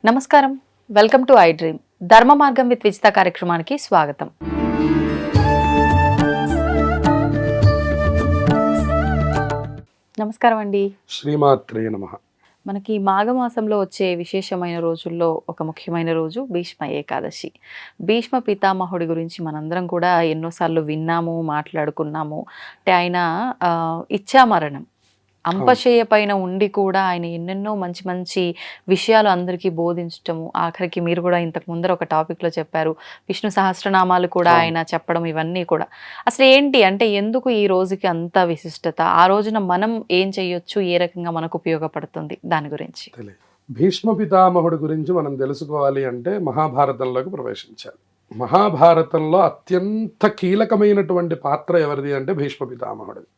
నమస్కారం, welcome to I dream. ధర్మ మార్గం విత్ విజిత కార్యక్రమానికి స్వాగతం. నమస్కారం అండి. శ్రీమాత్రే నమః. మనకి మాఘమాసంలో వచ్చే విశేషమైన రోజుల్లో ఒక ముఖ్యమైన రోజు భీష్మ ఏకాదశి. భీష్మ పితామహుడి గురించి మనందరం కూడా ఎన్నోసార్లు విన్నాము, మాట్లాడుకున్నాము. అంటే ఆయన ఇచ్చామరణం అంపశయ్య పైన ఉండి కూడా ఆయన ఎన్నెన్నో మంచి మంచి విషయాలు అందరికీ బోధించటము, ఆఖరికి మీరు కూడా ఇంతకు ముందర ఒక టాపిక్లో చెప్పారు, విష్ణు సహస్రనామాలు కూడా ఆయన చెప్పడం, ఇవన్నీ కూడా అసలు ఏంటి అంటే ఎందుకు ఈ రోజుకి అంత విశిష్టత, ఆ రోజున మనం ఏం చేయొచ్చు, ఏ రకంగా మనకు ఉపయోగపడుతుంది, దాని గురించి. భీష్మ పితామహుడి గురించి మనం తెలుసుకోవాలి అంటే మహాభారతంలోకి ప్రవేశించాలి. మహాభారతంలో అత్యంత కీలకమైనటువంటి పాత్ర ఎవరిది అంటే భీష్మ పితామహుడిది.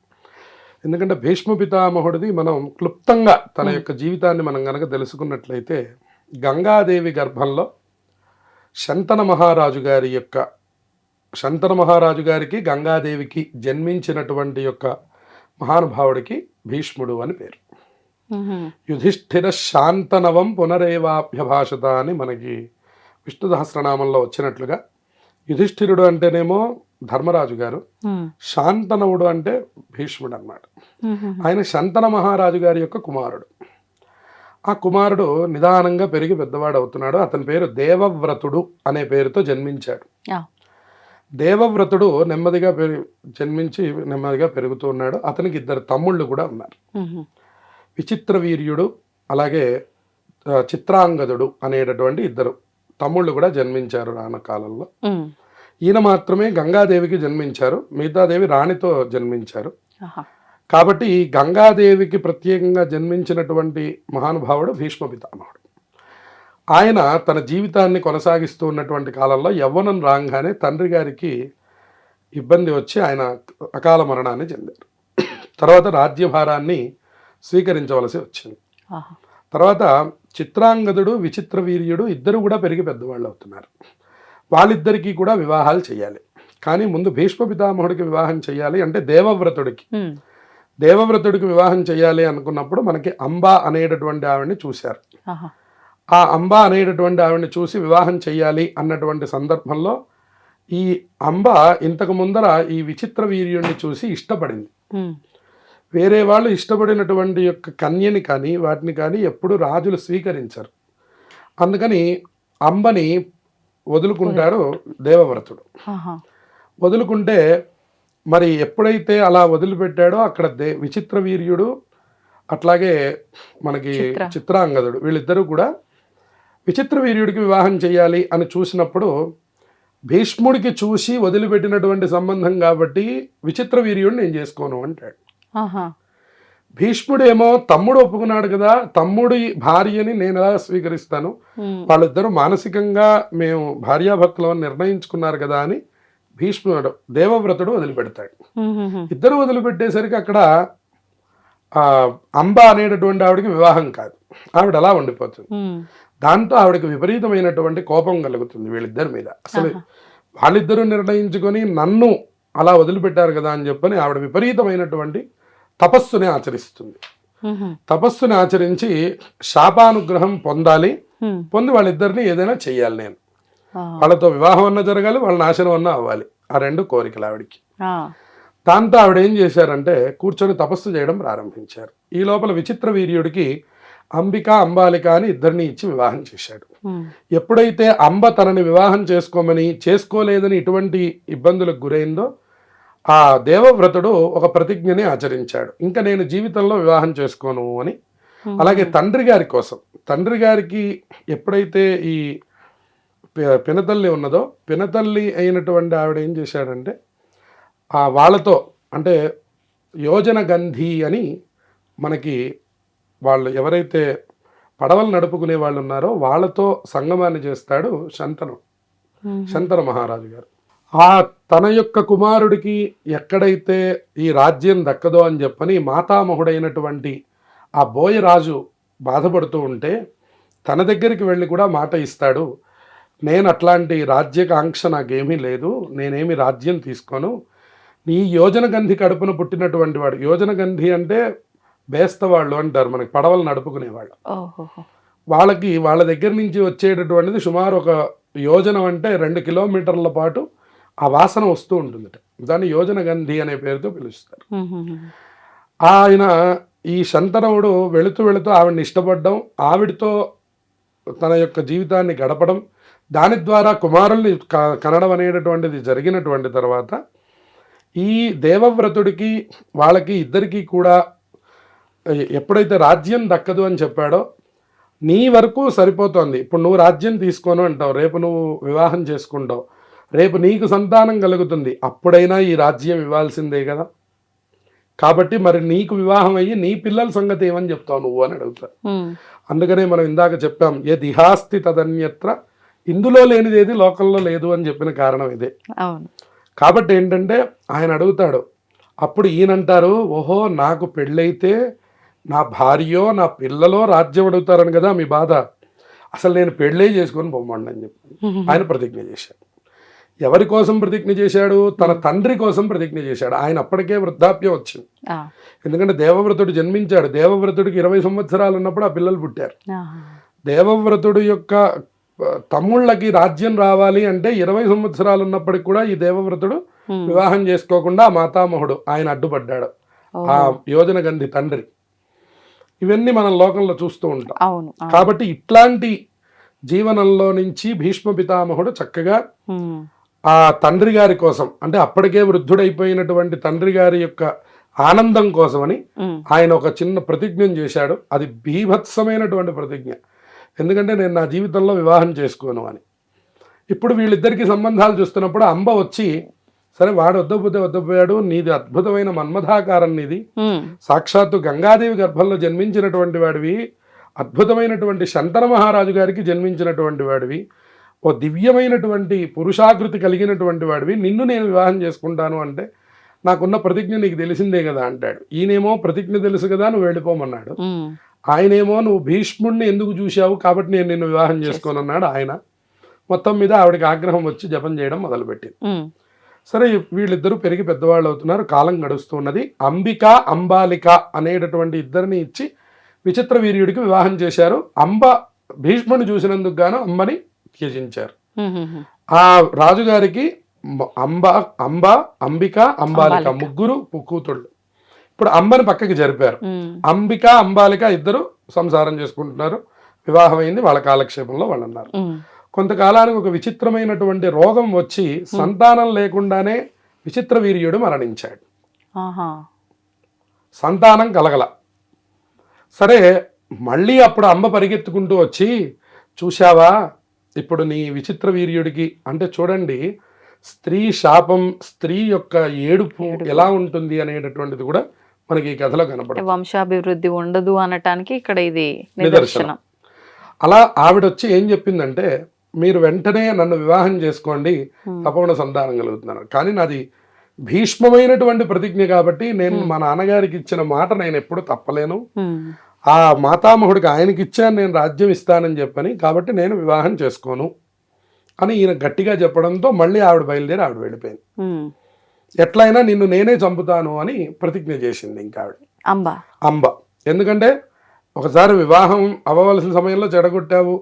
ఎందుకంటే భీష్మ పితామహుడిది మనం క్లుప్తంగా తన యొక్క జీవితాన్ని మనం కనుక తెలుసుకున్నట్లయితే, గంగాదేవి గర్భంలో శంతన మహారాజు గారికి గంగాదేవికి జన్మించినటువంటి యొక్క మహానుభావుడికి భీష్ముడు అని పేరు. యుధిష్ఠిర శాంతనవం పునరేవాభ్యభాషత అని మనకి విష్ణు సహస్రనామంలో వచ్చినట్లుగా, యుధిష్ఠిరుడు అంటేనేమో ధర్మరాజు గారు, శాంతనవుడు అంటే భీష్ముడు అన్నమాట. ఆయన శంతన మహారాజు గారి యొక్క కుమారుడు. ఆ కుమారుడు నిదానంగా పెరిగి పెద్దవాడు అవుతున్నాడు. అతని పేరు దేవవ్రతుడు అనే పేరుతో జన్మించాడు. దేవవ్రతుడు నెమ్మదిగా జన్మించి నెమ్మదిగా పెరుగుతూ ఉన్నాడు. అతనికి 2 తమ్ముళ్ళు కూడా ఉన్నారు. విచిత్ర వీర్యుడు అలాగే చిత్రాంగదుడు అనేటటువంటి 2 తమ్ముళ్ళు కూడా జన్మించారు రాన కాలంలో. ఈయన మాత్రమే గంగాదేవికి జన్మించారు, మిగతాదేవి రాణితో జన్మించారు. కాబట్టి ఈ గంగాదేవికి ప్రత్యేకంగా జన్మించినటువంటి మహానుభావుడు భీష్మ పితామహుడు. ఆయన తన జీవితాన్ని కొనసాగిస్తూ ఉన్నటువంటి కాలంలో యవ్వనం రాగానే తండ్రి గారికి ఇబ్బంది వచ్చి ఆయన అకాల మరణాన్ని చెందారు. తర్వాత రాజ్యభారాన్ని స్వీకరించవలసి వచ్చింది. తర్వాత చిత్రాంగదుడు విచిత్ర వీర్యుడు ఇద్దరు కూడా పెరిగి పెద్దవాళ్ళు అవుతున్నారు. వాళ్ళిద్దరికీ కూడా వివాహాలు చేయాలి. కానీ ముందు భీష్మ పితామహుడికి వివాహం చేయాలి అంటే దేవవ్రతుడికి వివాహం చేయాలి అనుకున్నప్పుడు మనకి అంబా అనేటటువంటి ఆవిడ్ని చూశారు. ఆ అంబా అనేటటువంటి ఆవిడ్ని చూసి వివాహం చేయాలి అన్నటువంటి సందర్భంలో ఈ అంబ ఇంతకు ముందర ఈ విచిత్ర వీర్యుడిని చూసి ఇష్టపడింది. వేరే వాళ్ళు ఇష్టపడినటువంటి యొక్క కన్యని కానీ వాటిని కానీ ఎప్పుడు రాజులు స్వీకరించరు. అందుకని అంబని వదులుకుంటాడు దేవవ్రతుడు. వదులుకుంటే మరి ఎప్పుడైతే అలా వదిలిపెట్టాడో అక్కడ విచిత్ర వీర్యుడు అట్లాగే మనకి చిత్రాంగదుడు వీళ్ళిద్దరూ కూడా విచిత్ర వీర్యుడికి వివాహం చేయాలి అని చూసినప్పుడు, భీష్ముడికి చూసి వదిలిపెట్టినటువంటి సంబంధం కాబట్టి విచిత్ర వీర్యుడిని నేను చేసుకోను అంటాడు. భీష్ముడేమో తమ్ముడు ఒప్పుకున్నాడు కదా, తమ్ముడి భార్యని నేను ఎలా స్వీకరిస్తాను, వాళ్ళిద్దరూ మానసికంగా మేము భార్యాభర్తలు నిర్ణయించుకున్నారు కదా అని భీష్ముడు దేవవ్రతుడు వదిలిపెడతాడు. ఇద్దరు వదిలిపెట్టేసరికి అక్కడ అంబ అనేటటువంటి ఆవిడకి వివాహం కాదు, ఆవిడ అలా ఉండిపోతుంది. దాంతో ఆవిడకి విపరీతమైనటువంటి కోపం కలుగుతుంది వీళ్ళిద్దరి మీద. అసలు వాళ్ళిద్దరూ నిర్ణయించుకొని నన్ను అలా వదిలిపెట్టారు కదా అని చెప్పని ఆవిడ విపరీతమైనటువంటి తపస్సుని ఆచరిస్తుంది. తపస్సుని ఆచరించి శాపానుగ్రహం పొందాలి, పొంది వాళ్ళిద్దరిని ఏదైనా చెయ్యాలి, నేను వాళ్ళతో వివాహం అన్నా జరగాలి, వాళ్ళ నాశనం అన్నా అవ్వాలి. ఆ 2 కోరికలు ఆవిడికి. దాంతో ఆవిడ ఏం చేశారంటే కూర్చొని తపస్సు చేయడం ప్రారంభించారు. ఈ లోపల విచిత్ర వీర్యుడికి అంబిక అంబాలిక అని 2 ఇచ్చి వివాహం చేశాడు. ఎప్పుడైతే అంబ తనని వివాహం చేసుకోలేదని ఇటువంటి ఇబ్బందులకు గురైందో ఆ దేవవ్రతుడు ఒక ప్రతిజ్ఞని ఆచరించాడు, ఇంకా నేను జీవితంలో వివాహం చేసుకోను అని. అలాగే తండ్రి గారి కోసం, తండ్రి గారికి ఎప్పుడైతే ఈ పినతల్లి ఉన్నదో, పినతల్లి అయినటువంటి ఆవిడ ఏం చేశాడంటే వాళ్ళతో అంటే యోజన గంధి అని మనకి వాళ్ళు ఎవరైతే పడవలు నడుపుకునే వాళ్ళు ఉన్నారో వాళ్ళతో సంగమాన్ని చేస్తాడు శంతన మహారాజు గారు. ఆ తన యొక్క కుమారుడికి ఎక్కడైతే ఈ రాజ్యం దక్కదో అని చెప్పని మాతామహుడైనటువంటి ఆ బోయరాజు బాధపడుతూ ఉంటే తన దగ్గరికి వెళ్ళి కూడా మాట ఇస్తాడు, నేను అట్లాంటి రాజ్యకాంక్ష నాకేమీ లేదు, నేనేమి రాజ్యం తీసుకోను, నీ యోజన గంధి కడుపున పుట్టినటువంటి వాడు, యోజన గంధి అంటే బేస్తవాళ్ళు అంటారు, మనకి పడవలు నడుపుకునేవాళ్ళు. వాళ్ళకి వాళ్ళ దగ్గర నుంచి వచ్చేటటువంటిది సుమారు ఒక యోజనం అంటే 2 కిలోమీటర్ల పాటు ఆ వాసన వస్తూ ఉంటుందట. దాన్ని యోజన గంధి అనే పేరుతో పిలుస్తారు. ఆయన ఈ శంతనుడు వెళుతూ వెళుతూ ఆవిడని ఇష్టపడడం, ఆవిడతో తన యొక్క జీవితాన్ని గడపడం, దాని ద్వారా కుమారుల్ని కనడం అనేటటువంటిది జరిగినటువంటి తర్వాత ఈ దేవవ్రతుడికి వాళ్ళకి ఇద్దరికీ కూడా ఎప్పుడైతే రాజ్యం దక్కదు అని చెప్పాడో, నీ వరకు సరిపోతుంది, ఇప్పుడు నువ్వు రాజ్యం తీసుకోను అంటావు, రేపు నువ్వు వివాహం చేసుకుంటావు, రేపు నీకు సంతానం కలుగుతుంది, అప్పుడైనా ఈ రాజ్యం ఇవ్వాల్సిందే కదా, కాబట్టి మరి నీకు వివాహం అయ్యి నీ పిల్లల సంగతి ఏమని చెప్తావు నువ్వు అని అడుగుతారు. అందుకనే మనం ఇందాక చెప్పాం, ఏ దిహాస్తి తదన్యత్ర, ఇందులో లేనిది ఏది లోకంలో లేదు అని చెప్పిన కారణం ఇదే. కాబట్టి ఏంటంటే ఆయన అడుగుతాడు, అప్పుడు ఈయనంటారు, ఓహో నాకు పెళ్ళైతే నా భార్యో నా పిల్లలో రాజ్యం అడుగుతారని కదా మీ బాధ, అసలు నేను పెళ్ళే చేసుకొని పొమ్మండి అని చెప్పి ఆయన ప్రతిజ్ఞ చేశాడు. ఎవరి కోసం ప్రతిజ్ఞ చేశాడు? తన తండ్రి కోసం ప్రతిజ్ఞ చేశాడు. ఆయన అప్పటికే వృద్ధాప్యం వచ్చింది, ఎందుకంటే దేవవ్రతుడు జన్మించాడు. దేవవ్రతుడికి 20 సంవత్సరాలు ఉన్నప్పుడు ఆ పిల్లలు పుట్టారు. దేవవ్రతుడు యొక్క తమ్ముళ్ళకి రాజ్యం రావాలి అంటే 20 సంవత్సరాలు ఉన్నప్పటికి కూడా ఈ దేవవ్రతుడు వివాహం చేసుకోకుండా ఆ మాతామహుడు ఆయన అడ్డుపడ్డాడు, ఆ యోజన గంధి తండ్రి. ఇవన్నీ మనం లోకంలో చూస్తూ ఉంటాం. కాబట్టి ఇట్లాంటి జీవనంలో నుంచి భీష్మ పితామహుడు చక్కగా ఆ తండ్రి గారి కోసం, అంటే అప్పటికే వృద్ధుడైపోయినటువంటి తండ్రి గారి యొక్క ఆనందం కోసమని ఆయన ఒక చిన్న ప్రతిజ్ఞ చేశాడు. అది బీభత్సమైనటువంటి ప్రతిజ్ఞ, ఎందుకంటే నేను నా జీవితంలో వివాహం చేసుకోను అని. ఇప్పుడు వీళ్ళిద్దరికి సంబంధాలు చూస్తున్నప్పుడు అంబ వచ్చి, సరే వాడు వద్దపోయాడు, నీది అద్భుతమైన మన్మథాకారం, నీది సాక్షాత్తు గంగాదేవి గర్భంలో జన్మించినటువంటి వాడివి, అద్భుతమైనటువంటి శంతన మహారాజు గారికి జన్మించినటువంటి వాడివి, ఓ దివ్యమైనటువంటి పురుషాకృతి కలిగినటువంటి వాడివి, నిన్ను నేను వివాహం చేసుకుంటాను అంటే నాకున్న ప్రతిజ్ఞ నీకు తెలిసిందే కదా అంటాడు. ఈయనేమో ప్రతిజ్ఞ తెలుసు కదా నువ్వు వెళ్ళిపోమన్నాడు, ఆయనేమో నువ్వు భీష్ముడిని ఎందుకు చూశావు కాబట్టి నేను నిన్ను వివాహం చేసుకోనన్నాడు ఆయన. మొత్తం మీద ఆవిడకి ఆగ్రహం వచ్చి జపం చేయడం మొదలుపెట్టింది. సరే వీళ్ళిద్దరూ పెరిగి పెద్దవాళ్ళు అవుతున్నారు, కాలం గడుస్తున్నది. అంబిక అంబాలిక అనేటటువంటి ఇద్దరిని ఇచ్చి విచిత్ర వీర్యుడికి వివాహం చేశారు. అంబ భీష్ముడిని చూసినందుకు గాను అంబని త్యజించారు. ఆ రాజుగారికి అంబిక అంబాలిక ముగ్గురు కూతుళ్ళు. ఇప్పుడు అంబని పక్కకి జరిపారు. అంబిక అంబాలిక ఇద్దరు సంసారం చేసుకుంటున్నారు, వివాహం అయింది, వాళ్ళ కాలక్షేపంలో వాళ్ళు ఉన్నారు. కొంతకాలానికి ఒక విచిత్రమైనటువంటి రోగం వచ్చి సంతానం లేకుండానే విచిత్ర వీర్యుడు మరణించాడు. సంతానం కలగల. సరే మళ్ళీ అప్పుడు అంబ పరిగెత్తుకుంటూ వచ్చి, చూశావా ఇప్పుడు నీ విచిత్ర వీర్యుడికి, అంటే చూడండి స్త్రీ శాపం, స్త్రీ యొక్క ఏడుపు ఎలా ఉంటుంది అనేటటువంటిది కూడా మనకి ఈ కథలో కనపడుతుంది. వంశాభివృద్ధి ఉండదు అనటానికి ఇక్కడ ఇది నిదర్శనం. అలా ఆవిడొచ్చి ఏం చెప్పిందంటే, మీరు వెంటనే నన్ను వివాహం చేసుకోండి, తప్పకుండా సంతానం కలుగుతున్నారు. కానీ నాది భీష్మమైనటువంటి ప్రతిజ్ఞ కాబట్టి నేను మా నాన్నగారికి ఇచ్చిన మాట నేను ఎప్పుడు తప్పలేను, ఆ మాతామహుడికి ఆయనకి ఇచ్చాను నేను రాజ్యం ఇస్తానని చెప్పని, కాబట్టి నేను వివాహం చేసుకోను అని ఈయన గట్టిగా చెప్పడంతో మళ్ళీ ఆవిడ బయలుదేరి ఆవిడ వెళ్ళిపోయింది. ఎట్లయినా నిన్ను నేనే చంపుతాను అని ప్రతిజ్ఞ చేసింది ఇంకా ఆవిడ అంబ. ఎందుకంటే ఒకసారి వివాహం అవ్వవలసిన సమయంలో చెడగొట్టావు,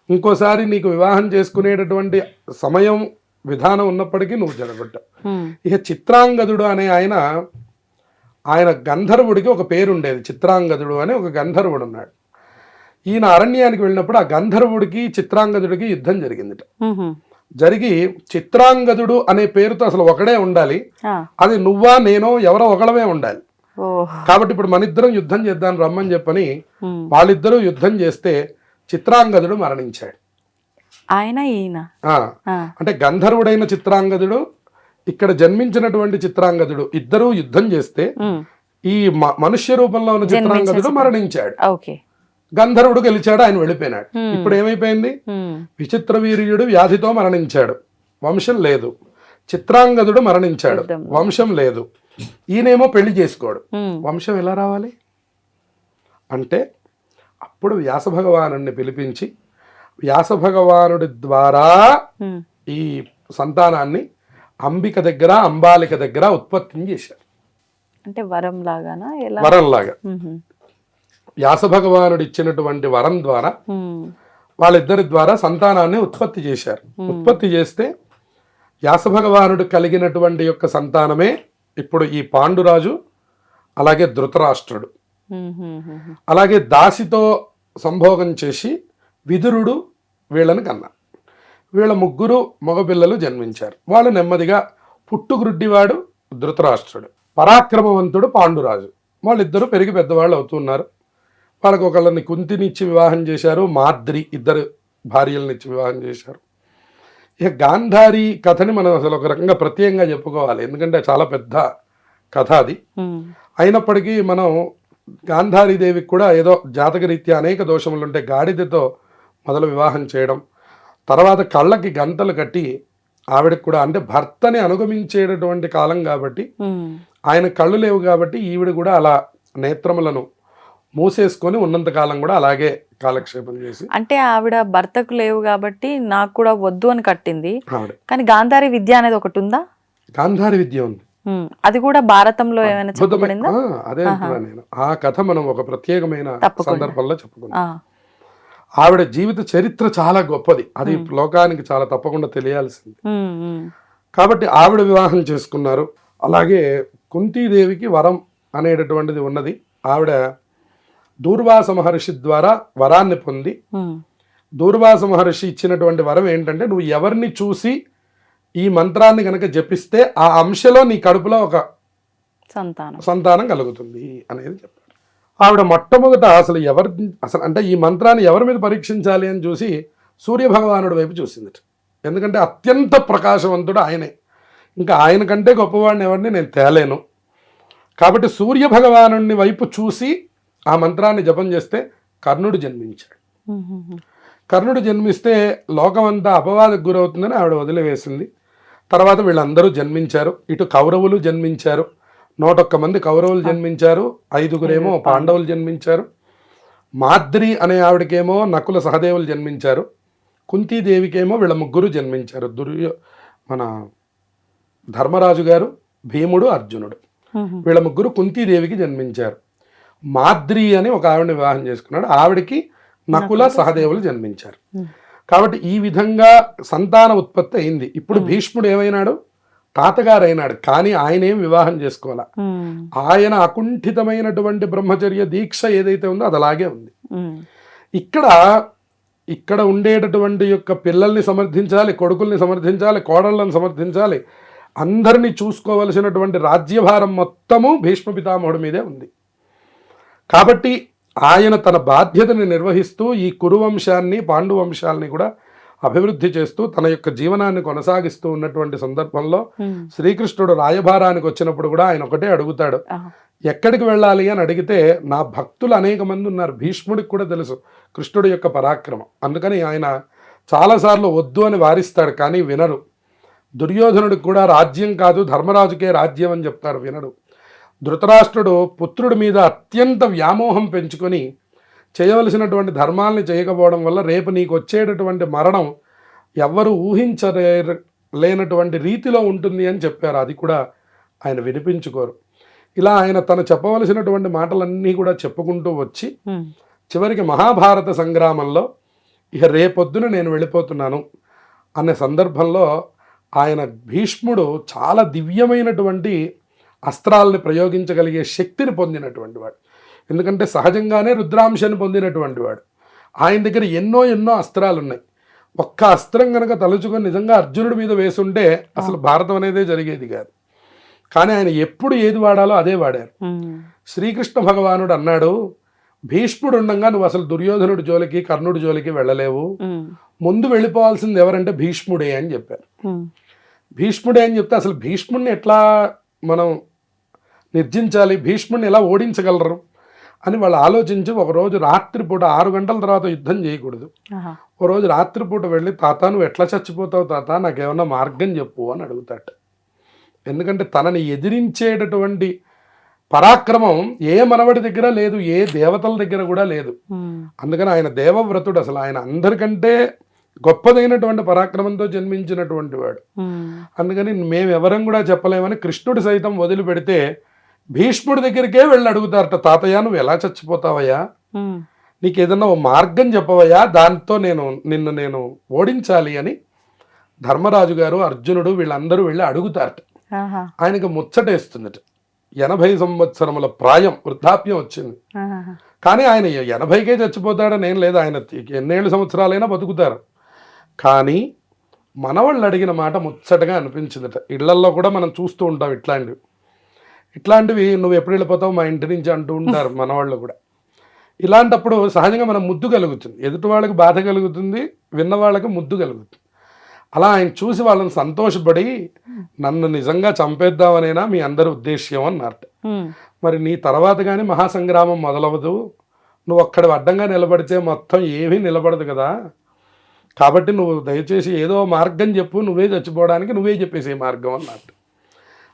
ఇంకోసారి నీకు వివాహం చేసుకునేటటువంటి సమయం విధానం ఉన్నప్పటికీ నువ్వు చెడగొట్టావు. ఇక చిత్రాంగదుడు అనే ఆయన గంధర్వుడికి ఒక పేరు ఉండేది, చిత్రాంగదుడు అని ఒక గంధర్వుడు ఉన్నాడు. ఈయన అరణ్యానికి వెళ్ళినప్పుడు ఆ గంధర్వుడికి చిత్రాంగదుడికి యుద్ధం జరిగిందిట. జరిగి చిత్రాంగదుడు అనే పేరుతో అసలు ఒకడే ఉండాలి, అది నువ్వా నేనో ఎవరో ఒకళ్ళమే ఉండాలి. కాబట్టి ఇప్పుడు మన ఇద్దరం యుద్ధం చేద్దాం రమ్మని చెప్పని వాళ్ళిద్దరూ యుద్ధం చేస్తే చిత్రాంగదుడు మరణించాడు. ఆయన ఈయన అంటే గంధర్వుడైన చిత్రాంగదుడు, ఇక్కడ జన్మించినటువంటి చిత్రాంగదుడు ఇద్దరూ యుద్ధం చేస్తే ఈ మనుష్య రూపంలో ఉన్న చిత్రాంగదుడు మరణించాడు. గంధర్వుడు గెలిచాడు, ఆయన వెళ్ళిపోయినాడు. ఇప్పుడు ఏమైపోయింది? విచిత్ర వీర్యుడు వ్యాధితో మరణించాడు, వంశం లేదు. చిత్రాంగదుడు మరణించాడు, వంశం లేదు. ఈయనేమో పెళ్లి చేసుకోడు, వంశం ఎలా రావాలి? అంటే అప్పుడు వ్యాస భగవానుడిని పిలిపించి వ్యాస భగవానుడి ద్వారా ఈ సంతానాన్ని అంబిక దగ్గర అంబాలిక దగ్గర ఉత్పత్తిని చేశారు. అంటే వరం లాగానా ఎలా? వరంలాగా వ్యాస భగవానుడు ఇచ్చినటువంటి వరం ద్వారా వాళ్ళిద్దరి ద్వారా సంతానాన్ని ఉత్పత్తి చేశారు. ఉత్పత్తి చేస్తే వ్యాస భగవానుడు కలిగినటువంటి యొక్క సంతానమే ఇప్పుడు ఈ పాండురాజు, అలాగే ధృతరాష్ట్రుడు, అలాగే దాసితో సంభోగం చేసి విదురుడు వీళ్ళని కన్నా. వీళ్ళ ముగ్గురు మగపిల్లలు జన్మించారు. వాళ్ళు నెమ్మదిగా పుట్టుగ్రుడ్డివాడు ధృతరాష్ట్రుడు, పరాక్రమవంతుడు పాండురాజు. వాళ్ళిద్దరూ పెరిగి పెద్దవాళ్ళు అవుతున్నారు. వాళ్ళకు ఒకళ్ళని కుంతినిచ్చి వివాహం చేశారు, మాద్రి ఇద్దరు భార్యలనిచ్చి వివాహం చేశారు. ఇక గాంధారి కథని మనం అసలు ఒక రకంగా ప్రత్యేకంగా చెప్పుకోవాలి, ఎందుకంటే చాలా పెద్ద కథ అది. అయినప్పటికీ మనం గాంధారీదేవికి కూడా ఏదో జాతకరీత్యా అనేక దోషములు ఉంటే గాడిదతో మొదలు వివాహం చేయడం, తర్వాత కళ్ళకి గంటలు కట్టి ఆవిడకి కూడా, అంటే భర్తని అనుగమించేటటువంటి కాలం కాబట్టి ఆయన కళ్ళు లేవు కాబట్టి ఈవిడ కూడా అలా నేత్రములను మూసేసుకొని ఉన్నంతకాలం కూడా అలాగే కాలక్షేపం చేసి, అంటే ఆవిడ భర్తకు లేవు కాబట్టి నాకు కూడా వద్దు అని కట్టింది. ఆవిడ కానీ గాంధారి విద్య అనేది ఒకటి ఉందా? గాంధారి విద్య ఉంది, అది కూడా భారతంలో ఏమైనా చెప్పబడిందా? అదే అంటున్నా నేను. ఆ కథ మనం ఒక ప్రత్యేకమైన సందర్భంలో చెప్పుకున్నాం. ఆవిడ జీవిత చరిత్ర చాలా గొప్పది, అది లోకానికి చాలా తప్పకుండా తెలియాల్సింది. కాబట్టి ఆవిడ వివాహం చేసుకున్నారు. అలాగే కుంతీదేవికి వరం అనేటటువంటిది ఉన్నది. ఆవిడ దూర్వాస మహర్షి ద్వారా వరాన్ని పొంది, దూర్వాస మహర్షి ఇచ్చినటువంటి వరం ఏంటంటే, నువ్వు ఎవరిని చూసి ఈ మంత్రాన్ని కనుక జపిస్తే ఆ అంశలో నీ కడుపులో ఒక సంతానం కలుగుతుంది అనేది చెప్పారు. ఆవిడ మొట్టమొదట అసలు అంటే ఈ మంత్రాన్ని ఎవరి మీద పరీక్షించాలి అని చూసి సూర్యభగవానుడి వైపు చూసింది. ఎందుకంటే అత్యంత ప్రకాశవంతుడు ఆయనే, ఇంకా ఆయన కంటే గొప్పవాడిని ఎవరిని నేను తేలేను. కాబట్టి సూర్యభగవానుడిని వైపు చూసి ఆ మంత్రాన్ని జపం చేస్తే కర్ణుడు జన్మించాడు. కర్ణుడు జన్మిస్తే లోకమంతా అపవాదకు గురవుతుందని ఆవిడ వదిలివేసింది. తర్వాత వీళ్ళందరూ జన్మించారు. ఇటు కౌరవులు జన్మించారు, 101 మంది కౌరవులు జన్మించారు, 5గురేమో పాండవులు జన్మించారు. మాద్రి అనే ఆవిడకేమో నకుల సహదేవులు జన్మించారు. కుంతీదేవికేమో వీళ్ళ ముగ్గురు జన్మించారు, మన ధర్మరాజు గారు, భీముడు, అర్జునుడు. వీళ్ళ ముగ్గురు కుంతీదేవికి జన్మించారు. మాద్రి అని ఒక ఆవిడని వివాహం చేసుకున్నాడు, ఆవిడకి నకుల సహదేవులు జన్మించారు. కాబట్టి ఈ విధంగా సంతాన ఉత్పత్తి అయింది. ఇప్పుడు భీష్ముడు ఏమైనాడు? తాతగారు అయినాడు, కానీ ఆయన ఏం వివాహం చేసుకోవాల. ఆయన అకుంఠితమైనటువంటి బ్రహ్మచర్య దీక్ష ఏదైతే ఉందో అది అలాగే ఉంది. ఇక్కడ ఉండేటటువంటి యొక్క పిల్లల్ని సమర్థించాలి, కొడుకుల్ని సమర్థించాలి, కోడళ్ళని సమర్థించాలి, అందరినీ చూసుకోవలసినటువంటి రాజ్యభారం మొత్తము భీష్మ పితామహుడి మీదే ఉంది. కాబట్టి ఆయన తన బాధ్యతని నిర్వహిస్తూ ఈ కురువంశాన్ని, పాండువంశాలని కూడా అభివృద్ధి చేస్తూ తన యొక్క జీవనాన్ని కొనసాగిస్తూ ఉన్నటువంటి సందర్భంలో శ్రీకృష్ణుడు రాయభారానికి వచ్చినప్పుడు కూడా ఆయన ఒకటే అడుగుతాడు, ఎక్కడికి వెళ్ళాలి అని అడిగితే, నా భక్తులు అనేక మంది ఉన్నారు. భీష్ముడికి కూడా తెలుసు కృష్ణుడి యొక్క పరాక్రమం, అందుకని ఆయన చాలాసార్లు వద్దు అని వారిస్తాడు, కానీ వినరు. దుర్యోధనుడికి కూడా రాజ్యం కాదు ధర్మరాజుకే రాజ్యం అని చెప్తారు, వినడు. ధృతరాష్ట్రుడు పుత్రుడి మీద అత్యంత వ్యామోహం పెంచుకొని చేయవలసినటువంటి ధర్మాల్ని చేయకపోవడం వల్ల రేపు నీకు వచ్చేటటువంటి మరణం ఎవ్వరూ ఊహించలేనటువంటి రీతిలో ఉంటుంది అని చెప్పారు. అది కూడా ఆయన వినిపించుకోరు. ఇలా ఆయన తను చెప్పవలసినటువంటి మాటలన్నీ కూడా చెప్పుకుంటూ వచ్చి చివరికి మహాభారత సంగ్రామంలో ఇక రేపొద్దున నేను వెళ్ళిపోతున్నాను అనే సందర్భంలో ఆయన భీష్ముడు చాలా దివ్యమైనటువంటి అస్త్రాలని ప్రయోగించగలిగే శక్తిని పొందినటువంటి వాడు. ఎందుకంటే సహజంగానే రుద్రాంశాన్ని పొందినటువంటి వాడు. ఆయన దగ్గర ఎన్నో అస్త్రాలు ఉన్నాయి. ఒక్క అస్త్రం కనుక తలుచుకొని నిజంగా అర్జునుడి మీద వేసుంటే అసలు భారతం అనేదే జరిగేది కాదు. కానీ ఆయన ఎప్పుడు ఏది వాడాలో అదే వాడారు. శ్రీకృష్ణ భగవానుడు అన్నాడు, భీష్ముడు ఉండగా నువ్వు అసలు దుర్యోధనుడి జోలికి, కర్ణుడి జోలికి వెళ్ళలేవు, ముందు వెళ్ళిపోవాల్సింది ఎవరంటే భీష్ముడే అని చెప్పారు. భీష్ముడే అని చెప్తే అసలు భీష్ముడిని ఎట్లా మనం నిర్జించాలి, భీష్ముడిని ఎలా ఓడించగలరు అని వాళ్ళు ఆలోచించి ఒకరోజు రాత్రిపూట 6 గంటల తర్వాత యుద్ధం చేయకూడదు, ఓ రోజు రాత్రిపూట వెళ్ళి, తాత నువ్వు ఎట్లా చచ్చిపోతావు తాత, నాకేమన్నా మార్గం చెప్పు అని అడుగుతాడు. ఎందుకంటే తనని ఎదిరించేటటువంటి పరాక్రమం ఏ మనవడి దగ్గర లేదు, ఏ దేవతల దగ్గర కూడా లేదు. అందుకని ఆయన దేవవ్రతుడు, అసలు ఆయన అందరికంటే గొప్పదైనటువంటి పరాక్రమంతో జన్మించినటువంటి వాడు. అందుకని మేమెవరం కూడా చెప్పలేమని కృష్ణుడు సైతం వదిలిపెడితే భీష్ముడి దగ్గరికే వెళ్ళి అడుగుతారట, తాతయ్య నువ్వు ఎలా చచ్చిపోతావయ్యా, నీకు ఏదన్నా ఓ మార్గం చెప్పవయ్యా, దాంతో నిన్ను ఓడించాలి అని ధర్మరాజు గారు, అర్జునుడు వీళ్ళందరూ వెళ్ళి అడుగుతారట. ఆయనకు ముచ్చటేస్తుందట. 80 సంవత్సరముల ప్రాయం, వృద్ధాప్యం వచ్చింది. కానీ ఆయన 80కే చచ్చిపోతాడని ఏం లేదు, ఆయన ఎన్నేళ్ళు సంవత్సరాలైనా బతుకుతారు. కానీ మనవాళ్ళు అడిగిన మాట ముచ్చటగా అనిపించిందట. ఇళ్లల్లో కూడా మనం చూస్తూ ఉంటాం ఇట్లాంటివి నువ్వు ఎప్పుడు వెళ్ళిపోతావు మా ఇంటి నుంచి అంటూ ఉంటారు మనవాళ్ళు కూడా. ఇలాంటప్పుడు సహజంగా మనం ముద్దు కలుగుతుంది, ఎదుటి వాళ్ళకి బాధ కలుగుతుంది, విన్న వాళ్ళకి ముద్దు కలుగుతుంది. అలా ఆయన చూసి వాళ్ళని సంతోషపడి నన్ను నిజంగా చంపేద్దామనేనా మీ అందరి ఉద్దేశ్యం అన్నట్టు. మరి నీ తర్వాత కానీ మహాసంగ్రామం మొదలవదు, నువ్వు అక్కడ అడ్డంగా నిలబడితే మొత్తం ఏమీ నిలబడదు కదా, కాబట్టి నువ్వు దయచేసి ఏదో మార్గం చెప్పు, నువ్వే చచ్చిపోవడానికి నువ్వే చెప్పేసే మార్గం అన్నట్టు.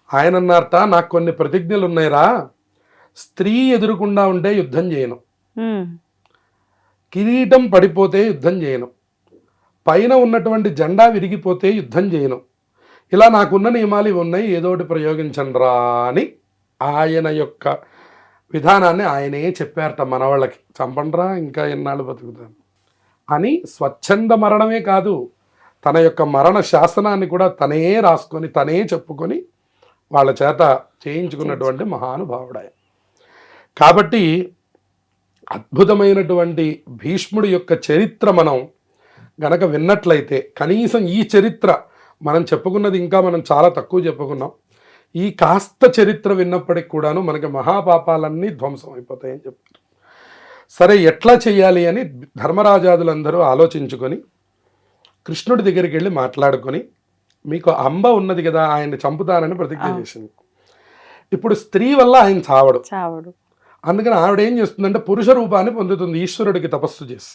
ఆయన అన్నారట, నాకు కొన్ని ప్రతిజ్ఞలు ఉన్నాయిరా, స్త్రీ ఎదురుకుండా ఉంటే యుద్ధం చేయను, కిరీటం పడిపోతే యుద్ధం చేయను, పైన ఉన్నటువంటి జెండా విరిగిపోతే యుద్ధం చేయను, ఇలా నాకున్న నియమాలు ఇవి ఉన్నాయి, ఏదోటి ప్రయోగించండిరా అని ఆయన యొక్క విధానాన్ని ఆయనే చెప్పారట మనవాళ్ళకి. చంపండ్రా ఇంకా ఎన్నాళ్ళు బతుకుతాను అని. స్వచ్ఛంద మరణమే కాదు, తన యొక్క మరణ శాసనాన్ని కూడా తనే రాసుకొని తనే చెప్పుకొని వాళ్ళ చేత చేయించుకున్నటువంటి మహానుభావుడాయ. కాబట్టి అద్భుతమైనటువంటి భీష్ముడి యొక్క చరిత్ర మనం గనక విన్నట్లయితే, కనీసం ఈ చరిత్ర మనం చెప్పుకున్నది ఇంకా మనం చాలా తక్కువ చెప్పుకున్నాం, ఈ కాస్త చరిత్ర విన్నప్పటికి కూడాను మనకి మహాపాపాలన్నీ ధ్వంసం అయిపోతాయని చెప్పారు. సరే ఎట్లా చేయాలి అని ధర్మరాజాదులందరూ ఆలోచించుకొని కృష్ణుడి దగ్గరికి వెళ్ళి మాట్లాడుకొని, మీకు అంబ ఉన్నది కదా, ఆయన్ని చంపుతానని ప్రతిజ్ఞ చేసింది. ఇప్పుడు స్త్రీ వల్ల ఆయన చావడు. అందుకని ఆవిడ ఏం చేస్తుందంటే పురుష రూపాన్ని పొందుతుంది, ఈశ్వరుడికి తపస్సు చేసి.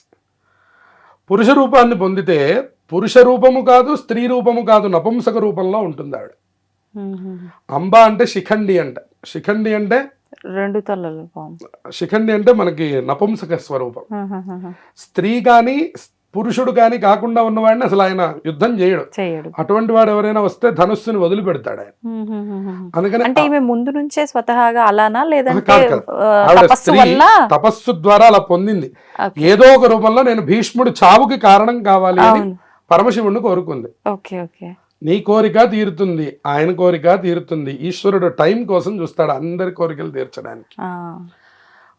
పురుష రూపాన్ని పొందితే పురుష రూపము కాదు, స్త్రీ రూపము కాదు, నపుంసక రూపంలో ఉంటుంది ఆవిడ. అంబ అంటే శిఖండి శిఖండి అంటే 2 తలలు, శిఖండి అంటే మనకి నపుంసక స్వరూపం. స్త్రీ కానీ పురుషుడు కానీ కాకుండా ఉన్నవాడిని అసలు ఆయన యుద్ధం చేయడు. అటువంటి వాడు ఎవరైనా వస్తే ధనుస్సుని వదిలిపెడతాడు ఆయన. అందుకని అంటే ఈమె ముందు నుంచే స్వతహాగా అలానా, లేదంటే ఆవిడ స్త్రీ తపస్సు ద్వారా అలా పొందింది. ఏదో ఒక రూపంలో నేను భీష్ముడు చావుకి కారణం కావాలి అని పరమశివుడిని కోరుకుంది. నీ కోరిక తీరుతుంది, ఆయన కోరిక తీరుతుంది. ఈశ్వరుడు టైం కోసం చూస్తాడు అందరి కోరికలు తీర్చడానికి.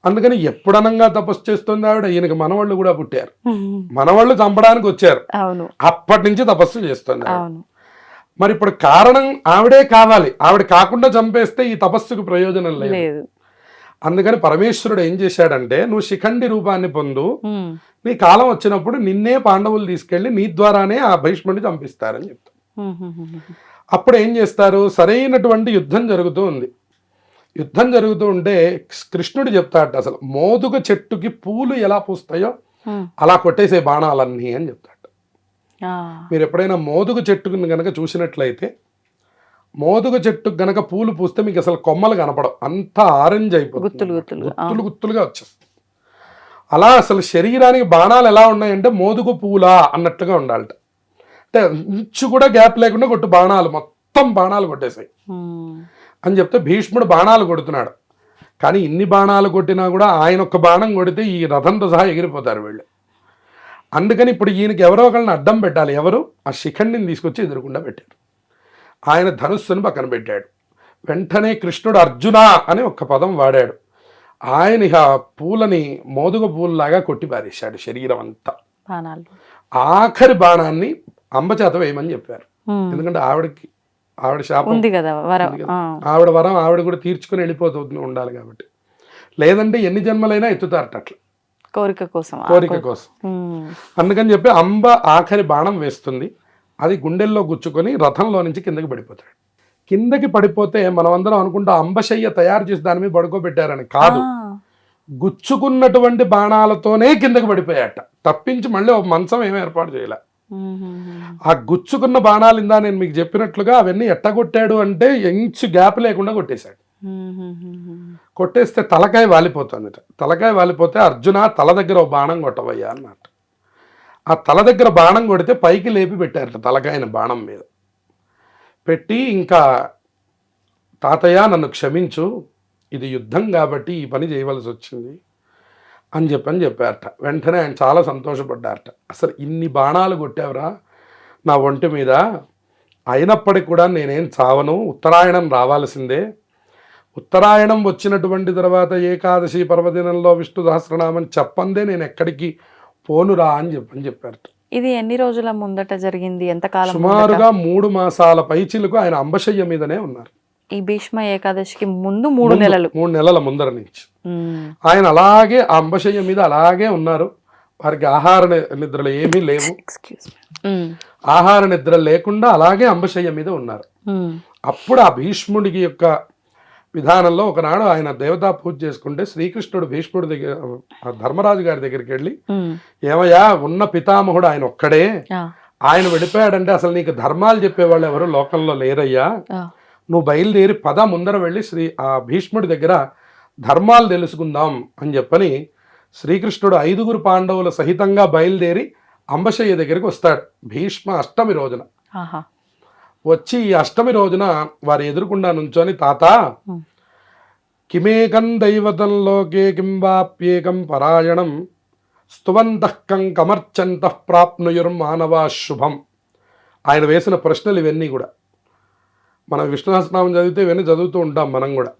అందుకని ఎప్పుడనంగా తపస్సు చేస్తుంది ఆవిడ. ఈయనకి మనవాళ్ళు కూడా పుట్టారు, మనవాళ్ళు చంపడానికి వచ్చారు, అప్పటి నుంచి తపస్సు చేస్తుంది. మరి ఇప్పుడు కారణం ఆవిడే కావాలి, ఆవిడ కాకుండా చంపేస్తే ఈ తపస్సుకు ప్రయోజనం లేదు. అందుకని పరమేశ్వరుడు ఏం చేశాడంటే, నువ్వు శిఖండి రూపాన్ని పొందు, నీ కాలం వచ్చినప్పుడు నిన్నే పాండవులు తీసుకెళ్లి నీ ద్వారానే ఆ భీష్ముడిని చంపిస్తారని చెప్తారు. అప్పుడు ఏం చేస్తారు, సరైనటువంటి యుద్ధం జరుగుతూ ఉంది. యుద్ధం జరుగుతూ ఉంటే కృష్ణుడు చెప్తాడు, అసలు మోదుగ చెట్టుకి పూలు ఎలా పూస్తాయో అలా కొట్టేసే బాణాలన్నీ అని చెప్తాడు. మీరు ఎప్పుడైనా మోదుగ చెట్టుకుని గనక చూసినట్లయితే, మోదుగ చెట్టుకు గనక పూలు పూస్తే మీకు అసలు కొమ్మలు కనపడవు, అంతా ఆరెంజ్ అయిపోతుంది, గుత్తులుగా వచ్చేస్తుంది. అలా అసలు శరీరానికి బాణాలు ఎలా ఉన్నాయంటే మోదుగ పూలా అన్నట్లుగా ఉండాలట. అంటే ఇంచు కూడా గ్యాప్ లేకుండా కొట్టు బాణాలు, మొత్తం బాణాలు కొట్టేసాయి అని చెప్తే భీష్ముడు బాణాలు కొడుతున్నాడు. కానీ ఇన్ని బాణాలు కొట్టినా కూడా ఆయన ఒక్క బాణం కొడితే ఈ రథంతో సహా ఎగిరిపోతారు వీళ్ళు. అందుకని ఇప్పుడు ఈయనకి ఎవరో ఒకళ్ళని అడ్డం పెట్టాలి. ఎవరు? ఆ శిఖండిని తీసుకొచ్చి ఎదురుకుండా పెట్టారు. ఆయన ధనుస్సును పక్కన పెట్టాడు. వెంటనే కృష్ణుడు అర్జున అని ఒక్క పదం వాడాడు. ఆయన ఇక పూలని మోదుగ పూలలాగా కొట్టి పారేశాడు శరీరం అంతా. ఆఖరి బాణాన్ని అంబ చేత వేయమని చెప్పారు. ఎందుకంటే ఆవిడ శాపం ఉంది కదా, ఆవిడ వరం ఆవిడ కూడా తీర్చుకుని వెళ్ళిపోతూ ఉండాలి కాబట్టి. లేదంటే ఎన్ని జన్మలైనా ఎత్తుతారట అట్లా, కోరిక కోసం. అందుకని చెప్పి అంబ ఆఖరి బాణం వేస్తుంది. అది గుండెల్లో గుచ్చుకొని రథంలో నుంచి కిందకి పడిపోతాడు. కిందకి పడిపోతే మనం అందరం అనుకుంటా అంబశయ్య తయారు చేసి దాని మీద పడుకోబెట్టారని. కాదు, గుచ్చుకున్నటువంటి బాణాలతోనే కిందకి పడిపోయాట. తప్పించి మళ్ళీ ఒక మంచం ఏమీ ఏర్పాటు చేయలే. ఆ గుచ్చుకున్న బాణాలు ఇందా నేను మీకు చెప్పినట్లుగా అవన్నీ ఎట్టగొట్టాడు అంటే ఇంచు గ్యాప్ లేకుండా కొట్టేశాడు. కొట్టేస్తే తలకాయ వాలిపోతుంది. తలకాయ వాలిపోతే అర్జున తల దగ్గర ఒక బాణం కొట్టవయ్యా అన్నట్టు. ఆ తల దగ్గర బాణం కొడితే పైకి లేపి పెట్టారట తలకాయన బాణం మీద పెట్టి, ఇంకా తాతయ్య నన్ను క్షమించు, ఇది యుద్ధం కాబట్టి ఈ పని చేయవలసి వచ్చింది అని చెప్పారట. వెంటనే ఆయన చాలా సంతోషపడ్డారట. అసలు ఇన్ని బాణాలు కొట్టావురా నా ఒంటి మీద, అయినప్పటికీ కూడా నేనేం చావను, ఉత్తరాయణం రావాల్సిందే, ఉత్తరాయణం వచ్చినటువంటి తర్వాత ఏకాదశి పర్వదినంలో విష్ణు సహస్రనామం చెప్పందే నేను ఎక్కడికి పోనురా అని చెప్పారట. ఇది ఎన్ని రోజుల ముందట జరిగింది? ఎంతకాలం? సుమారుగా 3 మాసాల పైచిలకు ఆయన అంబశయ్య మీదనే ఉన్నారు. ఈ భీష్మ ఏకాదశికి ముందు 3 నెలలు, 3 నెలల ముందర నుంచి ఆయన అలాగే ఆ అంబశయ్య మీద అలాగే ఉన్నారు. వారికి ఆహార నిద్రలు ఏమీ లేవు. ఆహార నిద్ర లేకుండా అలాగే అంబశయ్య మీద ఉన్నారు. అప్పుడు ఆ భీష్ముడికి యొక్క విధానంలో ఒకనాడు ఆయన దేవతా పూజ చేసుకుంటే శ్రీకృష్ణుడు భీష్ముడి దగ్గర, ధర్మరాజు గారి దగ్గరికి వెళ్ళి, ఏమయ్యా ఉన్న పితామహుడు ఆయన ఒక్కడే, ఆయన వెళ్ళిపోయాడంటే అసలు నీకు ధర్మాలు చెప్పేవాళ్ళు ఎవరు లోకంలో లేరయ్యా, నువ్వు బయలుదేరి పద ముందర వెళ్ళి ఆ భీష్ముడి దగ్గర ధర్మాలు తెలుసుకుందాం అని చెప్పని శ్రీకృష్ణుడు 5 పాండవుల సహితంగా బయలుదేరి అంబశయ్య దగ్గరికి వస్తాడు భీష్మ అష్టమి రోజున. వచ్చి ఈ అష్టమి రోజున వారి ఎదురుకుండా నుంచొని, తాత కిమేకం దైవతంలోకే కింవాప్యేకం పరాయణం స్తువంతఃకం కమర్చంతః ప్రాప్నుయుర్మానవా శుభం. ఆయన వేసిన ప్రశ్నలు ఇవన్నీ కూడా మనం విష్ణు సహస్రనామం చదివితే ఇవన్నీ చదువుతూ ఉంటాం మనం కూడా.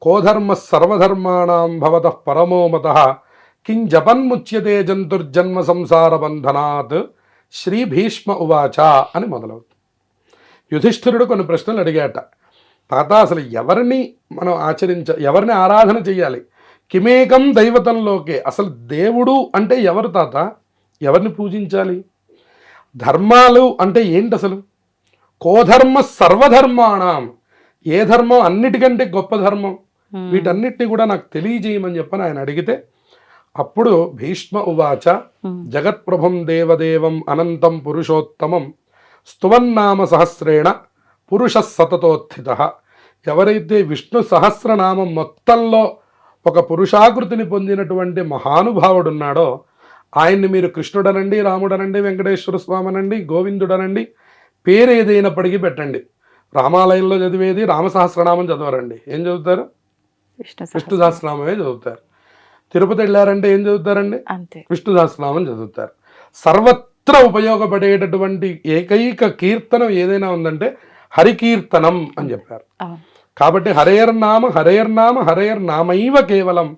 కోధర్మ సర్వధర్మాణం భవతః పరమోమతః కిం జపన్ముచ్యతే జంతుర్జన్మ సంసార బంధనాత్ శ్రీ భీష్మ ఉవాచ అని మొదలవుతుంది. యుధిష్ఠిరుడు కొన్ని ప్రశ్నలు అడిగాట. తాత అసలు ఎవరిని మనం ఎవరిని ఆరాధన చెయ్యాలి? కిమేకం దైవతంలోకే, అసలు దేవుడు అంటే ఎవరు తాత? ఎవరిని పూజించాలి? ధర్మాలు అంటే ఏంటి అసలు? కోధర్మ సర్వధర్మాణం, ఏ ధర్మం అన్నిటికంటే గొప్ప ధర్మం, వీటన్నిటిని కూడా నాకు తెలియజేయమని చెప్పని ఆయన అడిగితే, అప్పుడు భీష్మ ఉవాచ జగత్ప్రభం దేవదేవం అనంతం పురుషోత్తమం స్తువన్నామ సహస్రేణ పురుష సతతోత్థిత. ఎవరైతే విష్ణు సహస్రనామం మొత్తంలో ఒక పురుషాకృతిని పొందినటువంటి మహానుభావుడున్నాడో ఆయన్ని మీరు కృష్ణుడనండి, రాముడనండి, వెంకటేశ్వర స్వామనండి, గోవిందుడనండి, పేరు ఏదైనప్పటికీ పెట్టండి. రామాలయంలో చదివేది రామసహస్రనామం చదవరండి, ఏం చదువుతారు? విష్ణు సహస్రనామమే చదువుతారు. తిరుపతి వెళ్ళారంటే ఏం చదువుతారండి? విష్ణు సహస్రనామం చదువుతారు. సర్వత్ర ఉపయోగపడేటటువంటి ఏకైక కీర్తనం ఏదైనా ఉందంటే హరికీర్తనం అని చెప్పారు. కాబట్టి హరేర్నామ హరేర్నామ హరేర్నామైవ కేవలం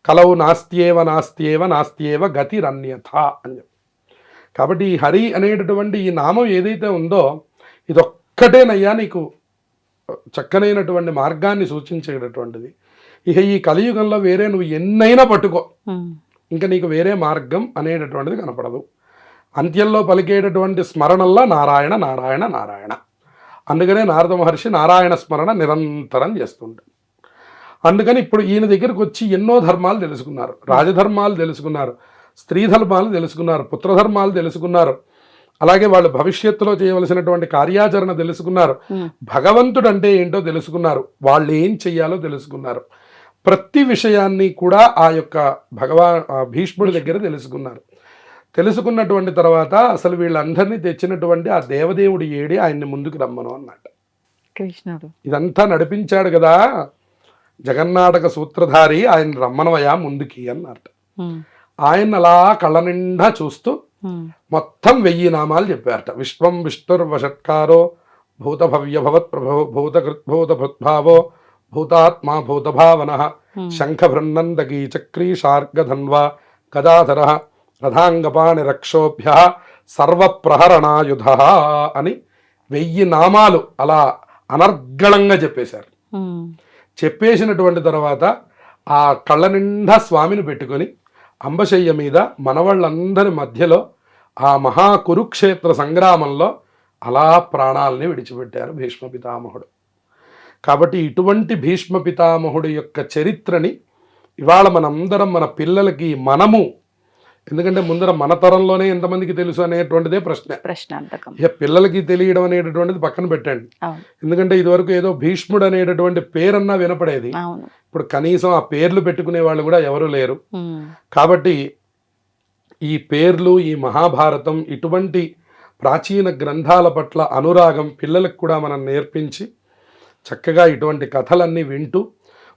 కలవు నాస్త్యేవ నాస్త్యేవ నాస్త్యేవ గతిరన్యథ అని చెప్పారు. కాబట్టి ఈ హరి అనేటటువంటి ఈ నామం ఏదైతే ఉందో ఇదొక్కటేనయ్యా నీకు చక్కనైనటువంటి మార్గాన్ని సూచించేటటువంటిది. ఇక ఈ కలియుగంలో వేరే నువ్వు ఎన్నైనా పట్టుకో, ఇంకా నీకు వేరే మార్గం అనేటటువంటిది కనపడదు. అంత్యంలో పలికేటటువంటి స్మరణల్లా నారాయణ నారాయణ నారాయణ. అందుకనే నారద మహర్షి నారాయణ స్మరణ నిరంతరం చేస్తుంటాడు. అందుకని ఇప్పుడు ఈయన దగ్గరకు వచ్చి ఎన్నో ధర్మాలు తెలుసుకున్నారు. రాజధర్మాలు తెలుసుకున్నారు, స్త్రీ ధర్మాలు తెలుసుకున్నారు, పుత్రధర్మాలు తెలుసుకున్నారు, అలాగే వాళ్ళు భవిష్యత్తులో చేయవలసినటువంటి కార్యాచరణ తెలుసుకున్నారు, భగవంతుడు అంటే ఏంటో తెలుసుకున్నారు, వాళ్ళు ఏం చెయ్యాలో తెలుసుకున్నారు. ప్రతి విషయాన్ని కూడా ఆ యొక్క భీష్ముడి దగ్గర తెలుసుకున్నారు. తెలుసుకున్నటువంటి తర్వాత అసలు వీళ్ళందరినీ తెచ్చినటువంటి ఆ దేవదేవుడు ఏడి ఆయన్ని ముందుకు రమ్మను అన్నట్టు కృష్ణుడు ఇదంతా నడిపించాడు కదా జగన్నాటక సూత్రధారి, ఆయన రమ్మనవయా ముందుకి అన్నట్టు. ఆయన అలా కళ్ళ నిండా చూస్తూ మొత్తం 1000 నామాలు చెప్పారట. విశ్వం విష్ణుర్వషట్కారో భూతభవ్యభవత్ ప్రభో భూతభృద్భావో భూతాత్మా భూతభావన శంఖభృన్నందకీ చక్రీ శార్గధన్వా గదాధర రథాంగపాణి రక్షోభ్య సర్వప్రహరణాయుధ అని 1000 నామాలు అలా అనర్గళంగా చెప్పేశారు. చెప్పేసినటువంటి తర్వాత ఆ కళ్ళ నిండా స్వామిని పెట్టుకొని అంబశయ్య మీద మనవాళ్ళందరి మధ్యలో ఆ మహాకురుక్షేత్ర సంగ్రామంలో అలా ప్రాణాలని విడిచిపెట్టారు భీష్మ పితామహుడు. కాబట్టి ఇటువంటి భీష్మ పితామహుడు యొక్క చరిత్రని ఇవాళ మనందరం మన పిల్లలకి మనము, ఎందుకంటే ముందర మన తరంలోనే ఎంతమందికి తెలుసు అనేటువంటిదే ప్రశ్నార్థకం. ఇక పిల్లలకి తెలియడం అనేటటువంటిది పక్కన పెట్టండి. ఎందుకంటే ఇదివరకు ఏదో భీష్ముడు అనేటటువంటి పేరన్నా వినపడేది, ఇప్పుడు కనీసం ఆ పేర్లు పెట్టుకునే వాళ్ళు కూడా ఎవరు లేరు. కాబట్టి ఈ పేర్లు, ఈ మహాభారతం ఇటువంటి ప్రాచీన గ్రంథాల పట్ల అనురాగం పిల్లలకు కూడా మనం నేర్పించి చక్కగా ఇటువంటి కథలన్నీ వింటూ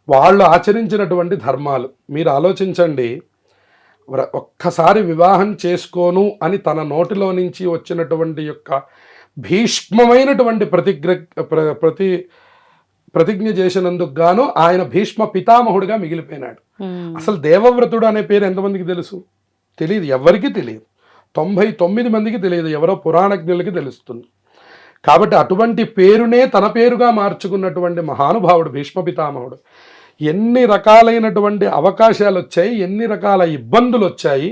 వాళ్ళు ఆచరించినటువంటి ధర్మాలు మీరు ఆలోచించండి. ఒక్కసారి వివాహం చేసుకోను అని తన నోటిలో నుంచి వచ్చినటువంటి యొక్క భీష్మమైనటువంటి ప్రతిజ్ఞ చేసినందుకు గాను ఆయన భీష్మ పితామహుడిగా మిగిలిపోయినాడు. అసలు దేవవ్రతుడు అనే పేరు ఎంతమందికి తెలుసు? తెలియదు, ఎవరికి తెలియదు. 99 మందికి తెలియదు, ఎవరో పురాణజ్ఞులకి తెలుస్తుంది. కాబట్టి అటువంటి పేరునే తన పేరుగా మార్చుకున్నటువంటి మహానుభావుడు భీష్మ పితామహుడు. ఎన్ని రకాలైనటువంటి అవకాశాలు వచ్చాయి, ఎన్ని రకాల ఇబ్బందులు వచ్చాయి.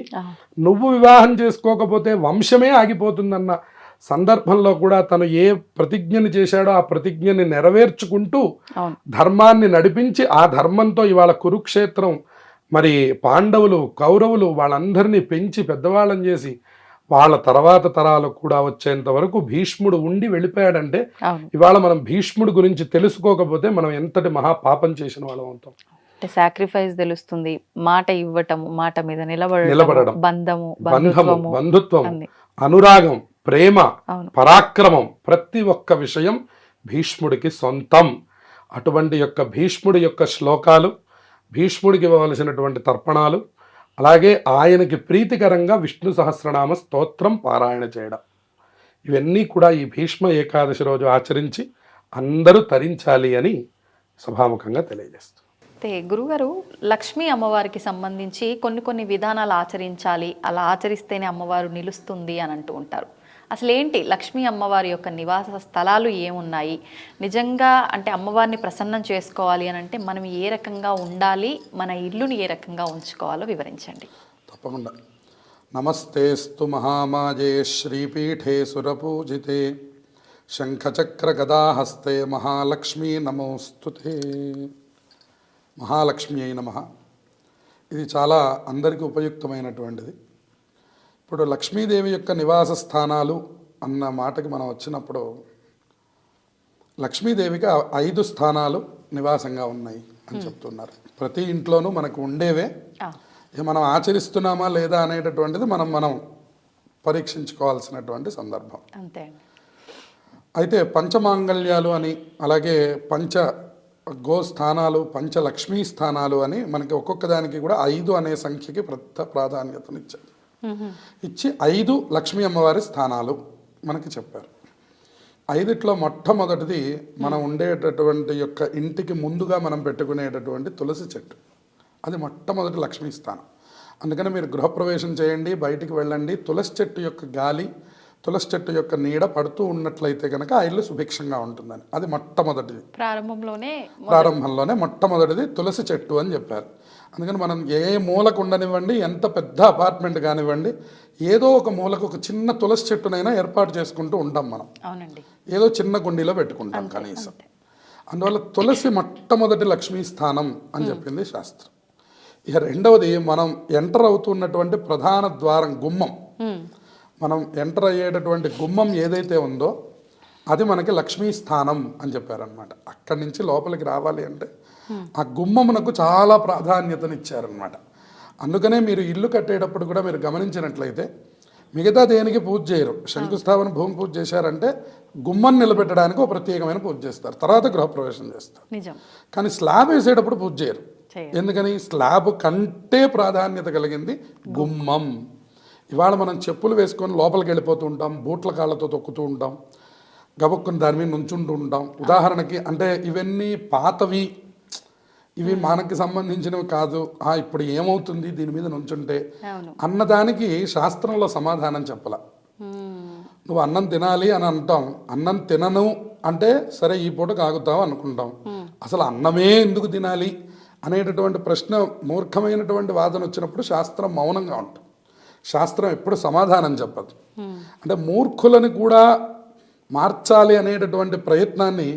నువ్వు వివాహం చేసుకోకపోతే వంశమే ఆగిపోతుందన్న సందర్భంలో కూడా తను ఏ ప్రతిజ్ఞని చేశాడో ఆ ప్రతిజ్ఞని నెరవేర్చుకుంటూ ధర్మాన్ని నడిపించి ఆ ధర్మంతో ఇవాళ కురుక్షేత్రం మరి పాండవులు కౌరవులు వాళ్ళందరినీ పెంచి పెద్దవాళ్ళని చేసి వాళ్ళ తర్వాత తరాలు కూడా వచ్చేంత వరకు భీష్ముడు ఉండి వెళ్ళిపోయాడంటే ఇవాళ మనం భీష్ముడు గురించి తెలుసుకోకపోతే మనం ఎంతటి మహాపాపం చేసిన వాళ్ళం అవుతాం. సాక్రిఫైస్ తెలుస్తుంది, మాట ఇవ్వటం, మాట మీద నిలబడడం, బంధుత్వం, అనురాగం, ప్రేమ, పరాక్రమం, ప్రతి ఒక్క విషయం భీష్ముడికి సొంతం. అటువంటి యొక్క భీష్ముడి యొక్క శ్లోకాలు, భీష్ముడికి ఇవ్వవలసినటువంటి తర్పణాలు, అలాగే ఆయనకి ప్రీతికరంగా విష్ణు సహస్రనామ స్తోత్రం పారాయణ చేయడం, ఇవన్నీ కూడా ఈ భీష్మ ఏకాదశి రోజు ఆచరించి అందరూ తరించాలి అని సభాముఖంగా తెలియజేస్తారు. గురుగారు, లక్ష్మీ అమ్మవారికి సంబంధించి కొన్ని విధానాలు ఆచరించాలి, అలా ఆచరిస్తేనే అమ్మవారు నిలుస్తుంది అని అంటూ ఉంటారు. అసలు ఏంటి లక్ష్మీ అమ్మవారి యొక్క నివాస స్థలాలు ఏమున్నాయి? నిజంగా అంటే అమ్మవారిని ప్రసన్నం చేసుకోవాలి అని అంటే మనం ఏ రకంగా ఉండాలి, మన ఇల్లుని ఏ రకంగా ఉంచుకోవాలో వివరించండి. తప్పకుండా. నమస్తేస్తు మహామాజే శ్రీపీఠే సురపూజితే శంఖచక్ర గదాహస్తే మహాలక్ష్మీ నమోస్తుతే. మహాలక్ష్మి అయిన ఇది చాలా అందరికీ ఉపయుక్తమైనటువంటిది. ఇప్పుడు లక్ష్మీదేవి యొక్క నివాస స్థానాలు అన్న మాటకి మనం వచ్చినప్పుడు లక్ష్మీదేవికి 5 స్థానాలు నివాసంగా ఉన్నాయి అని చెప్తున్నారు. ప్రతి ఇంట్లోనూ మనకు ఉండేవే, మనం ఆచరిస్తున్నామా లేదా అనేటటువంటిది మనం పరీక్షించుకోవాల్సినటువంటి సందర్భం. అయితే పంచమాంగళ్యాలు అని, అలాగే పంచ గోస్థానాలు, పంచలక్ష్మీ స్థానాలు అని మనకి ఒక్కొక్క దానికి కూడా 5 అనే సంఖ్యకి ప్రాధాన్యతనిచ్చారు. ఇచ్చి 5 లక్ష్మీ అమ్మవారి స్థానాలు మనకి చెప్పారు. 5ట్లో మొట్టమొదటిది మనం ఉండేటటువంటి యొక్క ఇంటికి ముందుగా మనం పెట్టుకునేటటువంటి తులసి చెట్టు, అది మొట్టమొదటి లక్ష్మీ స్థానం. అందుకని మీరు గృహప్రవేశం చేయండి, బయటికి వెళ్ళండి, తులసి చెట్టు యొక్క గాలి, తులసి చెట్టు యొక్క నీడ పడుతూ ఉన్నట్లయితే కనుక ఆ ఇల్లు సుభిక్షంగా ఉంటుందని, అది మొట్టమొదటిది. ప్రారంభంలోనే మొట్టమొదటిది తులసి చెట్టు అని చెప్పారు. అందుకని మనం ఏ మూలకు ఉండనివ్వండి, ఎంత పెద్ద అపార్ట్మెంట్ కానివ్వండి, ఏదో ఒక మూలకు ఒక చిన్న తులసి చెట్టునైనా ఏర్పాటు చేసుకుంటూ ఉంటాం మనం. ఏదో చిన్న గుండీలో పెట్టుకుంటాం కనీసం. అందువల్ల తులసి మొట్టమొదటి లక్ష్మీ స్థానం అని చెప్పింది శాస్త్రం. ఇక రెండవది, మనం ఎంటర్ అవుతున్నటువంటి ప్రధాన ద్వారం, గుమ్మం, మనం ఎంటర్ అయ్యేటటువంటి గుమ్మం ఏదైతే ఉందో అది మనకి లక్ష్మీ స్థానం అని చెప్పారనమాట. అక్కడి నుంచి లోపలికి రావాలి అంటే ఆ గుమ్మమునకు చాలా ప్రాధాన్యతనిచ్చారనమాట. అందుకనే మీరు ఇల్లు కట్టేటప్పుడు కూడా మీరు గమనించినట్లయితే మిగతా దేనికి పూజ చేయరు. శంకుస్థాపన, భూమి పూజ చేశారంటే గుమ్మం నిలబెట్టడానికి ఒక ప్రత్యేకమైన పూజ చేస్తారు, తర్వాత గృహప్రవేశం చేస్తారు. కానీ స్లాబ్ వేసేటప్పుడు పూజ చేయరు. ఎందుకని? స్లాబ్ కంటే ప్రాధాన్యత కలిగింది గుమ్మం. ఇవాళ మనం చెప్పులు వేసుకొని లోపలికి వెళ్ళిపోతూ ఉంటాం, బూట్ల కాళ్ళతో తొక్కుతూ ఉంటాం, గబుక్కుని దాని మీద నుంచుంటూ ఉంటాం. ఉదాహరణకి, అంటే ఇవన్నీ పాతవి, ఇవి మనకి సంబంధించినవి కాదు. ఇప్పుడు ఏమవుతుంది దీని మీద నుంచుంటే అన్నదానికి శాస్త్రంలో సమాధానం చెప్పాల. నువ్వు అన్నం తినాలి అని అంటాం, అన్నం తినను అంటే సరే ఈ పూటకు ఆగుతావు అనుకుంటాం. అసలు అన్నమే ఎందుకు తినాలి అనేటటువంటి ప్రశ్న, మూర్ఖమైనటువంటి వాదన వచ్చినప్పుడు శాస్త్రం మౌనంగా ఉంటుంది. శాస్త్రం ఎప్పుడు సమాధానం చెప్పదు. అంటే మూర్ఖులని కూడా మార్చాలి అనేటటువంటి ప్రయత్నాన్ని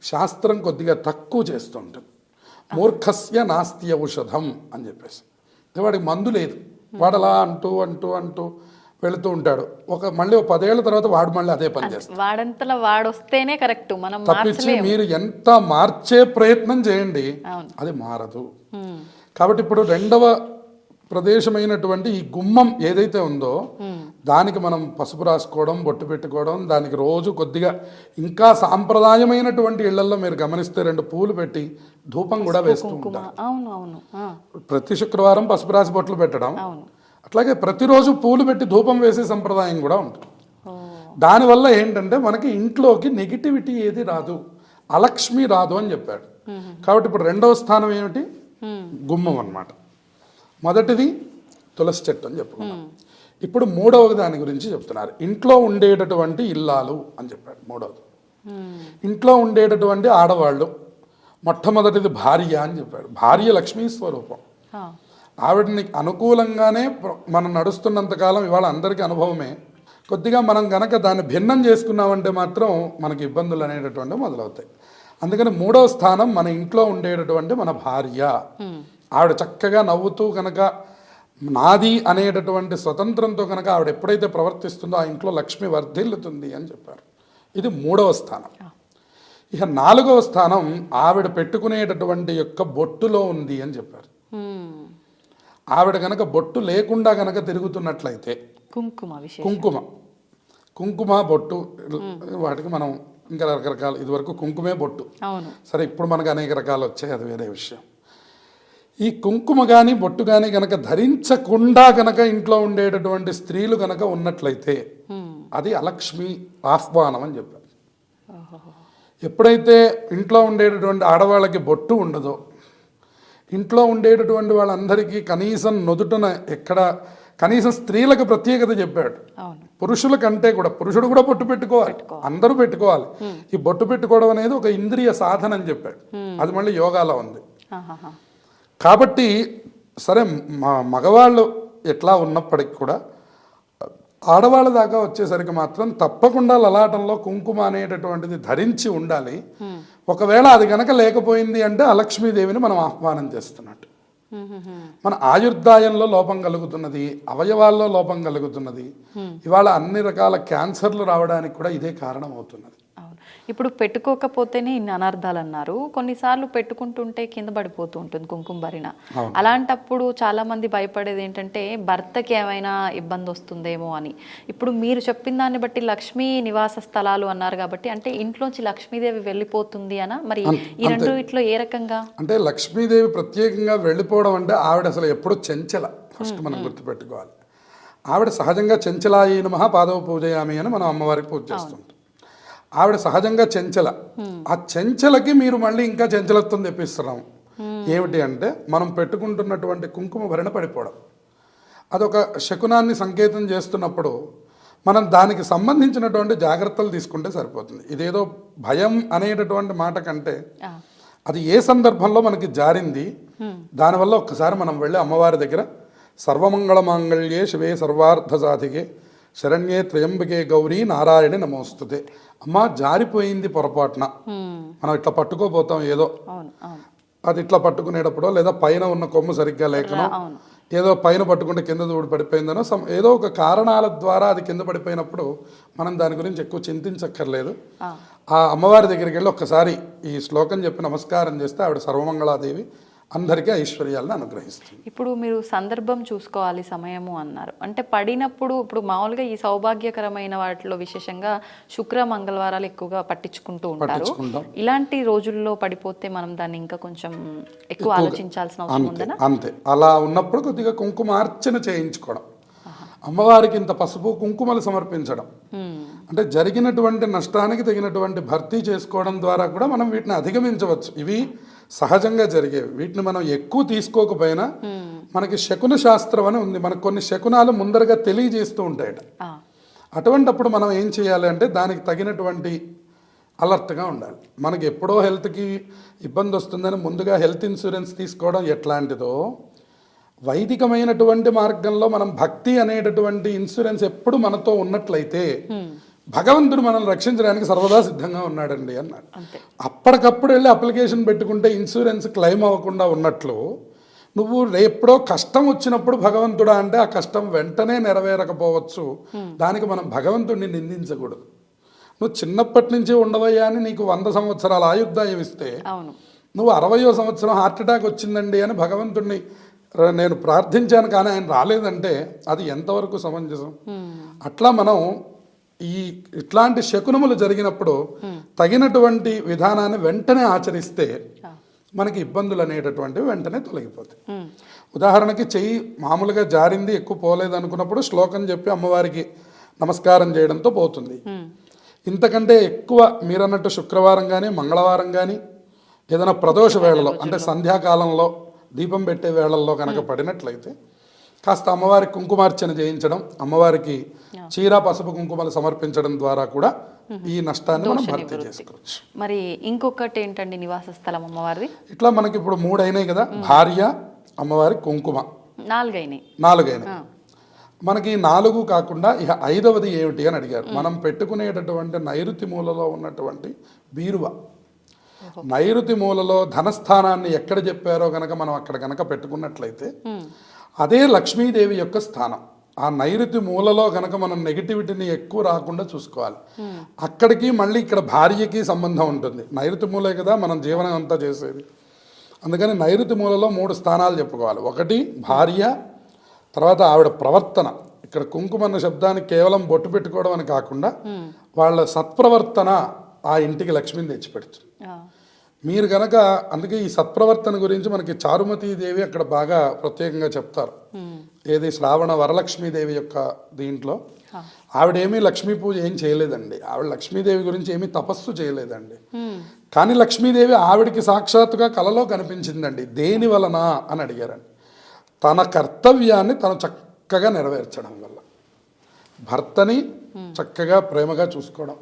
శాస్త్రం కొద్దిగా తక్కువ చేస్తుంటుంది. మూర్ఖస్య నాస్తి ఔషధం అని చెప్పేసి, వాడికి మందు లేదు, వాడు అలా అంటూ అంటూ అంటూ వెళుతూ ఉంటాడు. మళ్ళీ 10 ఏళ్ల తర్వాత వాడు మళ్ళీ అదే పని చేస్తాడు. వాడంతలా వాడొస్తేనే కరెక్ట్, మనం తప్పించి మీరు ఎంత మార్చే ప్రయత్నం చేయండి అది మారదు. కాబట్టి ఇప్పుడు రెండవ ప్రదేశమైనటువంటి ఈ గుమ్మం ఏదైతే ఉందో దానికి మనం పసుపు రాసుకోవడం, బొట్టు పెట్టుకోవడం, దానికి రోజు కొద్దిగా ఇంకా సాంప్రదాయమైనటువంటి ఇళ్లలో మీరు గమనిస్తే 2 పూలు పెట్టి ధూపం కూడా వేస్తూ ఉంటారు. ప్రతి శుక్రవారం పసుపు రాసి బొట్లు పెట్టడం, అట్లాగే ప్రతిరోజు పూలు పెట్టి ధూపం వేసే సంప్రదాయం కూడా ఉంటుంది. దానివల్ల ఏంటంటే మనకి ఇంట్లోకి నెగిటివిటీ ఏది రాదు, అలక్ష్మి రాదు అని చెప్పాడు. కాబట్టి ఇప్పుడు 2వ స్థానం ఏమిటి? గుమ్మం అన్నమాట. మొదటిది తులసి చెట్టు అని చెప్పుకున్నాం. ఇప్పుడు 3వ దాని గురించి చెప్తున్నారు. ఇంట్లో ఉండేటటువంటి ఇల్లాలు అని చెప్పాడు. 3వది ఇంట్లో ఉండేటటువంటి ఆడవాళ్ళు. మొట్టమొదటిది భార్య అని చెప్పాడు. భార్య లక్ష్మీ స్వరూపం. ఆవిడని అనుకూలంగానే మనం నడుస్తున్నంతకాలం ఇవాళ అందరికీ అనుభవమే. కొద్దిగా మనం గనక దాన్ని భిన్నం చేసుకున్నామంటే మాత్రం మనకి ఇబ్బందులు అనేటటువంటివి మొదలవుతాయి. అందుకని 3వ స్థానం మన ఇంట్లో ఉండేటటువంటి మన భార్య. ఆవిడ చక్కగా నవ్వుతూ కనుక నాది అనేటటువంటి స్వతంత్రంతో కనుక ఆవిడ ఎప్పుడైతే ప్రవర్తిస్తుందో ఆ ఇంట్లో లక్ష్మి వర్ధిల్లుతుంది అని చెప్పారు. ఇది 3వ స్థానం. ఇక 4వ స్థానం ఆవిడ పెట్టుకునేటటువంటి యొక్క బొట్టులో ఉంది అని చెప్పారు. ఆవిడ కనుక బొట్టు లేకుండా కనుక తిరుగుతున్నట్లయితే కుంకుమ బొట్టు, వాటికి మనం ఇంకా రకరకాల, ఇదివరకు కుంకుమే బొట్టు, సరే ఇప్పుడు మనకు అనేక రకాలు వచ్చాయి, అది వేరే విషయం. ఈ కుంకుమ కానీ బొట్టు కానీ కనుక ధరించకుండా కనుక ఇంట్లో ఉండేటటువంటి స్త్రీలు కనుక ఉన్నట్లయితే అది అలక్ష్మి ఆహ్వానం అని చెప్పారు. ఎప్పుడైతే ఇంట్లో ఉండేటటువంటి ఆడవాళ్ళకి బొట్టు ఉండదో, ఇంట్లో ఉండేటటువంటి వాళ్ళందరికీ కనీసం నొదుటన ఎక్కడ, కనీసం స్త్రీలకు ప్రత్యేకత చెప్పాడు. పురుషుల కంటే కూడా, పురుషుడు కూడా బొట్టు పెట్టుకోవాలి, అందరూ పెట్టుకోవాలి. ఈ బొట్టు పెట్టుకోవడం అనేది ఒక ఇంద్రియ సాధన అని చెప్పాడు. అది మళ్ళీ యోగాలో ఉంది. కాబట్టి సరే మగవాళ్ళు ఎట్లా ఉన్నప్పటికి కూడా ఆడవాళ్ళ దాకా వచ్చేసరికి మాత్రం తప్పకుండా లలాటంలో కుంకుమ అనేటటువంటిది ధరించి ఉండాలి. ఒకవేళ అది కనుక లేకపోయింది అంటే అలక్ష్మీదేవిని మనం ఆహ్వానం చేస్తున్నట్టు. మన ఆయుర్దాయంలో లోపం కలుగుతున్నది, అవయవాల్లో లోపం కలుగుతున్నది. ఇవాళ అన్ని రకాల క్యాన్సర్లు రావడానికి కూడా ఇదే కారణం అవుతున్నది. ఇప్పుడు పెట్టుకోకపోతేనే ఇన్ని అనర్థాలు అన్నారు. కొన్నిసార్లు పెట్టుకుంటుంటే కింద పడిపోతూ ఉంటుంది కుంకుమ భరిణ. అలాంటప్పుడు చాలా మంది భయపడేది ఏంటంటే భర్తకి ఏమైనా ఇబ్బంది వస్తుందేమో అని. ఇప్పుడు మీరు చెప్పిన దాన్ని బట్టి లక్ష్మీ నివాస స్థలాలు అన్నారు కాబట్టి, అంటే ఇంట్లోంచి లక్ష్మీదేవి వెళ్ళిపోతుంది అనా? మరి ఈ రెండు ఇట్లో ఏ రకంగా? అంటే లక్ష్మీదేవి ప్రత్యేకంగా వెళ్ళిపోవడం అంటే ఆవిడ అసలు ఎప్పుడు చెంచల, ఫస్ట్ మనం గుర్తుపెట్టుకోవాలి. ఆవిడ సహజంగా చెంచలాయ నమః పాదవ పూజయామి అని మనం అమ్మవారికి పూజ చేస్తుంటాం. ఆవిడ సహజంగా చెంచల. ఆ చెంచలకి మీరు మళ్ళీ ఇంకా చెంచలత్వం తెప్పిస్తున్నాం. ఏమిటి అంటే మనం పెట్టుకుంటున్నటువంటి కుంకుమ భరణ పడిపోవడం, అదొక శకునాన్ని సంకేతం చేస్తున్నప్పుడు మనం దానికి సంబంధించినటువంటి జాగ్రత్తలు తీసుకుంటే సరిపోతుంది. ఇదేదో భయం అనేటటువంటి మాట కంటే అది ఏ సందర్భంలో మనకి జారింది, దానివల్ల ఒక్కసారి మనం వెళ్ళి అమ్మవారి దగ్గర సర్వమంగళ మాంగళ్యే శివే సర్వార్థ సాధికే శరణ్యే త్రయంబకే గౌరీ నారాయణి నమోస్తుతే, అమ్మ జారిపోయింది పొరపాటున, మనం ఇట్లా పట్టుకోపోతాం ఏదో, అది ఇట్లా పట్టుకునేటప్పుడు లేదా పైన ఉన్న కొమ్ము సరిగ్గా లేకనో, ఏదో పైన పట్టుకుంటే కింద దూడి పడిపోయిందనో, ఏదో ఒక కారణాల ద్వారా అది కింద పడిపోయినప్పుడు మనం దాని గురించి ఎక్కువ చింతించక్కర్లేదు. ఆ అమ్మవారి దగ్గరికి వెళ్ళి ఒక్కసారి ఈ శ్లోకం చెప్పి నమస్కారం చేస్తే ఆవిడ సర్వమంగళాదేవి అందరికీ ఐశ్వర్యాలను అనుగ్రహిస్తుంది. ఇప్పుడు మీరు సందర్భం చూసుకోవాలి, సమయము అన్నారు. అంటే పడినప్పుడు ఇప్పుడు మామూలుగా ఈ సౌభాగ్యకరమైన వాటిలో విశేషంగా శుక్ర మంగళవారాలు ఎక్కువగా పట్టించుకుంటూ ఉంటారు. ఇలాంటి రోజుల్లో పడిపోతే మనం దాన్ని ఇంకా కొంచెం ఎక్కువ ఆలోచించాల్సిన అవసరం ఉందనా? అంతే. అలా ఉన్నప్పుడు కొద్దిగా కుంకుమార్చన చేయించుకోవడం, అమ్మవారికి ఇంత పసుపు కుంకుమలు సమర్పించడం, అంటే జరిగినటువంటి నష్టానికి తగినటువంటి భర్తీ చేసుకోవడం ద్వారా కూడా మనం వీటిని అధిగమించవచ్చు. ఇవి సహజంగా జరిగేవి. వీటిని మనం ఎక్కువ తీసుకోకపోయినా మనకి శకున శాస్త్రం అని ఉంది. మనకు కొన్ని శకునాలు ముందరగా తెలియజేస్తూ ఉంటాయట. అటువంటప్పుడు మనం ఏం చేయాలి అంటే దానికి తగినటువంటి అలర్ట్గా ఉండాలి. మనకి ఎప్పుడో హెల్త్కి ఇబ్బంది వస్తుందని ముందుగా హెల్త్ ఇన్సూరెన్స్ తీసుకోవడం ఎట్లాంటిదో, వైదికమైనటువంటి మార్గంలో మనం భక్తి అనేటటువంటి ఇన్సూరెన్స్ ఎప్పుడు మనతో ఉన్నట్లయితే భగవంతుడు మనల్ని రక్షించడానికి సర్వదా సిద్ధంగా ఉన్నాడండి అన్నాడు. అప్పటికప్పుడు వెళ్ళి అప్లికేషన్ పెట్టుకుంటే ఇన్సూరెన్స్ క్లెయిమ్ అవ్వకుండా ఉన్నట్లు, నువ్వు ఎప్పుడో కష్టం వచ్చినప్పుడు భగవంతుడా అంటే ఆ కష్టం వెంటనే నెరవేరకపోవచ్చు. దానికి మనం భగవంతుడిని నిందించకూడదు. నువ్వు చిన్నప్పటి నుంచి ఉండవయ్యా అని నీకు 100 సంవత్సరాల ఆయుర్దాయం ఇస్తే నువ్వు 60వ సంవత్సరం హార్ట్ అటాక్ వచ్చిందండి అని భగవంతుడిని నేను ప్రార్థించాను కానీ ఆయన రాలేదంటే అది ఎంతవరకు సమంజసం? అట్లా మనం ఇట్లాంటి శకునములు జరిగినప్పుడు తగినటువంటి విధానాన్ని వెంటనే ఆచరిస్తే మనకి ఇబ్బందులు అనేటటువంటివి వెంటనే తొలగిపోతాయి. ఉదాహరణకి చెయ్యి మామూలుగా జారింది, ఎక్కువ పోలేదు అనుకున్నప్పుడు శ్లోకం చెప్పి అమ్మవారికి నమస్కారం చేయడంతో పోతుంది. ఇంతకంటే ఎక్కువ మీరన్నట్టు శుక్రవారం కానీ మంగళవారం కానీ ఏదైనా ప్రదోష వేళలో అంటే సంధ్యాకాలంలో దీపం పెట్టే వేళల్లో కనుక పడినట్లయితే కాస్త అమ్మవారికి కుంకుమార్చన చేయించడం, అమ్మవారికి చీర పసుపు కుంకుమలు సమర్పించడం ద్వారా కూడా ఈ నష్టాన్ని మనం భర్తీ చేసుకోవచ్చు. మరి ఇంకొకటి ఏంటండి నివాస స్థలం అమ్మవారిది? ఇట్లా మనకి ఇప్పుడు 3 అయినాయి కదా, భార్య, అమ్మవారి కుంకుమ 4 అయినాయి. మనకి 4 కాకుండా ఇక 5వది ఏమిటి అని అడిగారు. మనం పెట్టుకునేటటువంటి నైరుతి మూలలో ఉన్నటువంటి బీరువా. నైరుతి మూలలో ధనస్థానాన్ని ఎక్కడ చెప్పారో కనుక మనం అక్కడ కనుక పెట్టుకున్నట్లయితే అదే లక్ష్మీదేవి యొక్క స్థానం. ఆ నైరుతి మూలలో కనుక మనం నెగిటివిటీని ఎక్కువ రాకుండా చూసుకోవాలి. అక్కడికి మళ్ళీ ఇక్కడ భార్యకి సంబంధం ఉంటుంది. నైరుతి మూలే కదా మనం జీవనం అంతా చేసేది. అందుకని నైరుతి మూలలో 3 స్థానాలు చెప్పుకోవాలి. ఒకటి భార్య, తర్వాత ఆవిడ ప్రవర్తన. ఇక్కడ కుంకుమ అన్న శబ్దానికి కేవలం బొట్టు పెట్టుకోవడం అని కాకుండా వాళ్ళ సత్ప్రవర్తన ఆ ఇంటికి లక్ష్మిని తెచ్చిపెడుతుంది. మీరు కనుక అందుకే ఈ సత్ప్రవర్తన గురించి మనకి చారుమతీదేవి అక్కడ బాగా ప్రత్యేకంగా చెప్తారు. ఏది శ్రావణ వరలక్ష్మీదేవి యొక్క దీంట్లో ఆవిడేమీ లక్ష్మీ పూజ ఏం చేయలేదండి. ఆవిడ లక్ష్మీదేవి గురించి ఏమీ తపస్సు చేయలేదండి. కానీ లక్ష్మీదేవి ఆవిడికి సాక్షాత్తుగా కలలో కనిపించిందండి. దేని వలన అని అడిగారండి. తన కర్తవ్యాన్ని తను చక్కగా నెరవేర్చడం వల్ల, భర్తని చక్కగా ప్రేమగా చూసుకోవడం,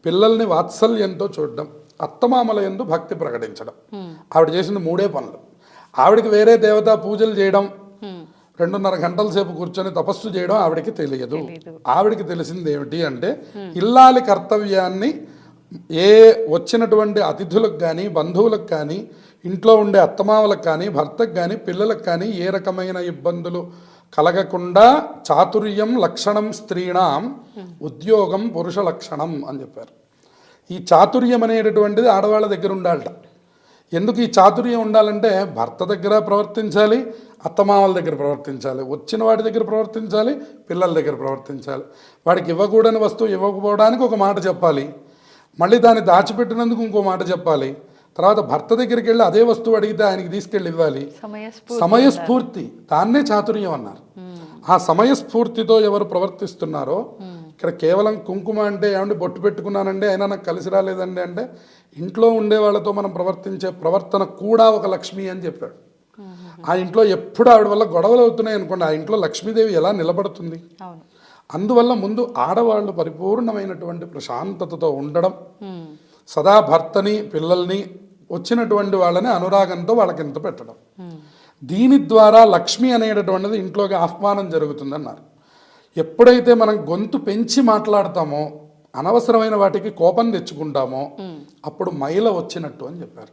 పిల్లల్ని వాత్సల్యంతో చూడడం, అత్తమామల యందు భక్తి ప్రకటించడం. ఆవిడ చేసిన 3 పనులు. ఆవిడకి వేరే దేవతా పూజలు చేయడం, 2.5 గంటల సేపు కూర్చొని తపస్సు చేయడం ఆవిడకి తెలియదు. ఆవిడకి తెలిసింది ఏమిటి అంటే ఇల్లాలి కర్తవ్యాన్ని ఏ వచ్చినటువంటి అతిథులకు కానీ బంధువులకు కానీ ఇంట్లో ఉండే అత్తమామలకు కానీ భర్తకు కానీ పిల్లలకు కానీ ఏ రకమైన ఇబ్బందులు కలగకుండా చాతుర్యం లక్షణం స్త్రీణాం ఉద్యోగం పురుష లక్షణం అని చెప్పారు. ఈ చాతుర్యం అనేటటువంటిది ఆడవాళ్ళ దగ్గర ఉండాలట. ఎందుకు ఈ చాతుర్యం ఉండాలంటే భర్త దగ్గర ప్రవర్తించాలి, అత్తమామల దగ్గర ప్రవర్తించాలి, వచ్చిన వాడి దగ్గర ప్రవర్తించాలి, పిల్లల దగ్గర ప్రవర్తించాలి. వాడికి ఇవ్వకూడని వస్తువు ఇవ్వకపోవడానికి ఒక మాట చెప్పాలి, మళ్ళీ దాన్ని దాచిపెట్టినందుకు ఇంకో మాట చెప్పాలి, తర్వాత భర్త దగ్గరికి వెళ్ళి అదే వస్తువు అడిగితే ఆయనకి తీసుకెళ్ళి ఇవ్వాలి. సమయస్ఫూర్తి, దాన్నే చాతుర్యం అన్నారు. ఆ సమయస్ఫూర్తితో ఎవరు ప్రవర్తిస్తున్నారో, ఇక్కడ కేవలం కుంకుమ అంటే ఏమంటే బొట్టు పెట్టుకున్నానండి అయినా నాకు కలిసి రాలేదండి అంటే ఇంట్లో ఉండే వాళ్ళతో మనం ప్రవర్తించే ప్రవర్తన కూడా ఒక లక్ష్మి అని చెప్పాడు. ఆ ఇంట్లో ఎప్పుడు ఆవిడ వల్ల గొడవలు అవుతున్నాయి అనుకోండి, ఆ ఇంట్లో లక్ష్మీదేవి ఎలా నిలబడుతుంది? అందువల్ల ముందు ఆడవాళ్ళు పరిపూర్ణమైనటువంటి ప్రశాంతతతో ఉండడం, సదా భర్తని పిల్లల్ని వచ్చినటువంటి వాళ్ళని అనురాగంతో వాళ్ళకి ఎంత పెట్టడం, దీని ద్వారా లక్ష్మి అనేటటువంటిది ఇంట్లోకి ఆహ్వానం జరుగుతుందన్నారు. ఎప్పుడైతే మనం గొంతు పెంచి మాట్లాడతామో, అనవసరమైన వాటికి కోపం తెచ్చుకుంటామో అప్పుడు మైల వచ్చినట్టు అని చెప్పారు.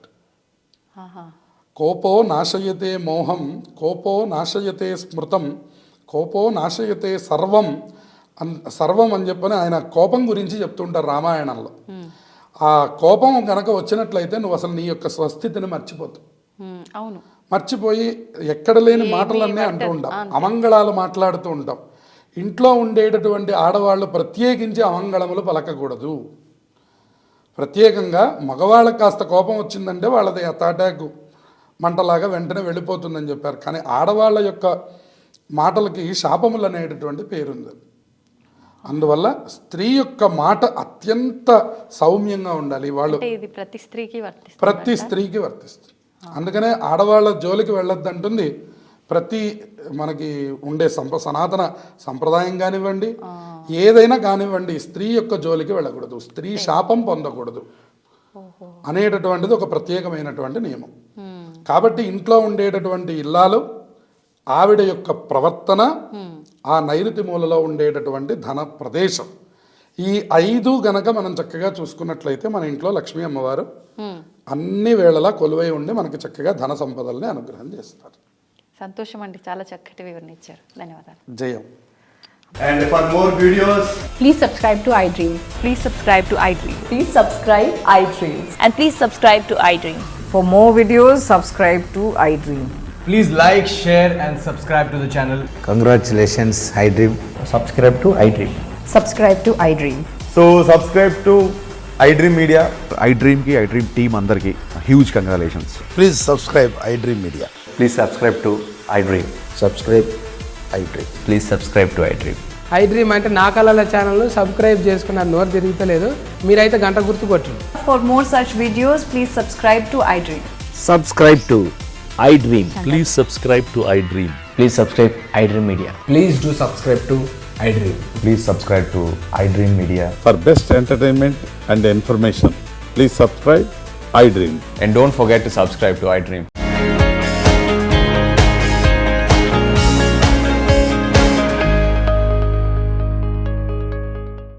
కోపో నాశయతే మోహం, కోపో నాశయతే స్మృతం, కోపో నాశయతే సర్వం సర్వం అని చెప్పని ఆయన కోపం గురించి చెప్తుంటారు రామాయణంలో. ఆ కోపం కనుక వచ్చినట్లయితే నువ్వు అసలు నీ యొక్క స్వస్థితిని మర్చిపోతావు. అవును, మర్చిపోయి ఎక్కడ లేని మాటలన్నీ అంటూ ఉంటాం, అమంగళాలు మాట్లాడుతూ ఉంటాం. ఇంట్లో ఉండేటటువంటి ఆడవాళ్ళు ప్రత్యేకించి అమంగళములు పలకకూడదు. ప్రత్యేకంగా మగవాళ్ళకి కాస్త కోపం వచ్చిందంటే వాళ్ళది తాటాకు మంటలాగా వెంటనే వెళ్ళిపోతుందని చెప్పారు. కానీ ఆడవాళ్ళ యొక్క మాటలకి శాపములు అనేటటువంటి పేరుంది. అందువల్ల స్త్రీ యొక్క మాట అత్యంత సౌమ్యంగా ఉండాలి. వాళ్ళు ప్రతి స్త్రీకి వర్తిస్తుంది. అందుకనే ఆడవాళ్ళ జోలికి వెళ్ళొద్దంటుంది ప్రతి మనకి ఉండే సనాతన సంప్రదాయం కానివ్వండి, ఏదైనా కానివ్వండి, స్త్రీ యొక్క జోలికి వెళ్ళకూడదు, స్త్రీ శాపం పొందకూడదు అనేటటువంటిది ఒక ప్రత్యేకమైనటువంటి నియమం. కాబట్టి ఇంట్లో ఉండేటటువంటి ఇల్లాలు, ఆవిడ యొక్క ప్రవర్తన, ఆ నైరుతి మూలలో ఉండేటటువంటి ధన ప్రదేశం, ఈ 5 గనక మనం చక్కగా చూసుకున్నట్లయితే మన ఇంట్లో లక్ష్మీ అమ్మవారు అన్ని వేళలా కొలువై ఉండి మనకి చక్కగా ధన సంపదల్ని అనుగ్రహం చేస్తారు. సంతోషం అండి, చాలా చక్కటి వివరణ ఇచ్చారు. ధన్యవాదాలు. జయం. And for more videos, please subscribe to iDream. Please subscribe to iDream. Please subscribe iDream. And please subscribe to iDream. For more videos, subscribe to iDream. Please like, share, and subscribe to the channel. Congratulations, iDream. subscribe to iDream. Subscribe to iDream. So subscribe to iDream Media. iDream team అందరికి huge congratulations. Please subscribe iDream Media. Please subscribe to iDream. Subscribe iDream. Please subscribe to iDream. iDream అంటే నా కళల channel subscribe చేసుకున్న నోరు తిరుగుతలేదు, మీరైతే గంట గుర్తు కొట్టండి. For more such videos, please subscribe to iDream. Subscribe to iDream. Please subscribe to iDream. Please subscribe iDream Media. Please do subscribe to iDream. Please subscribe to iDream Media. For best entertainment and information, please subscribe iDream. And don't forget to subscribe to iDream.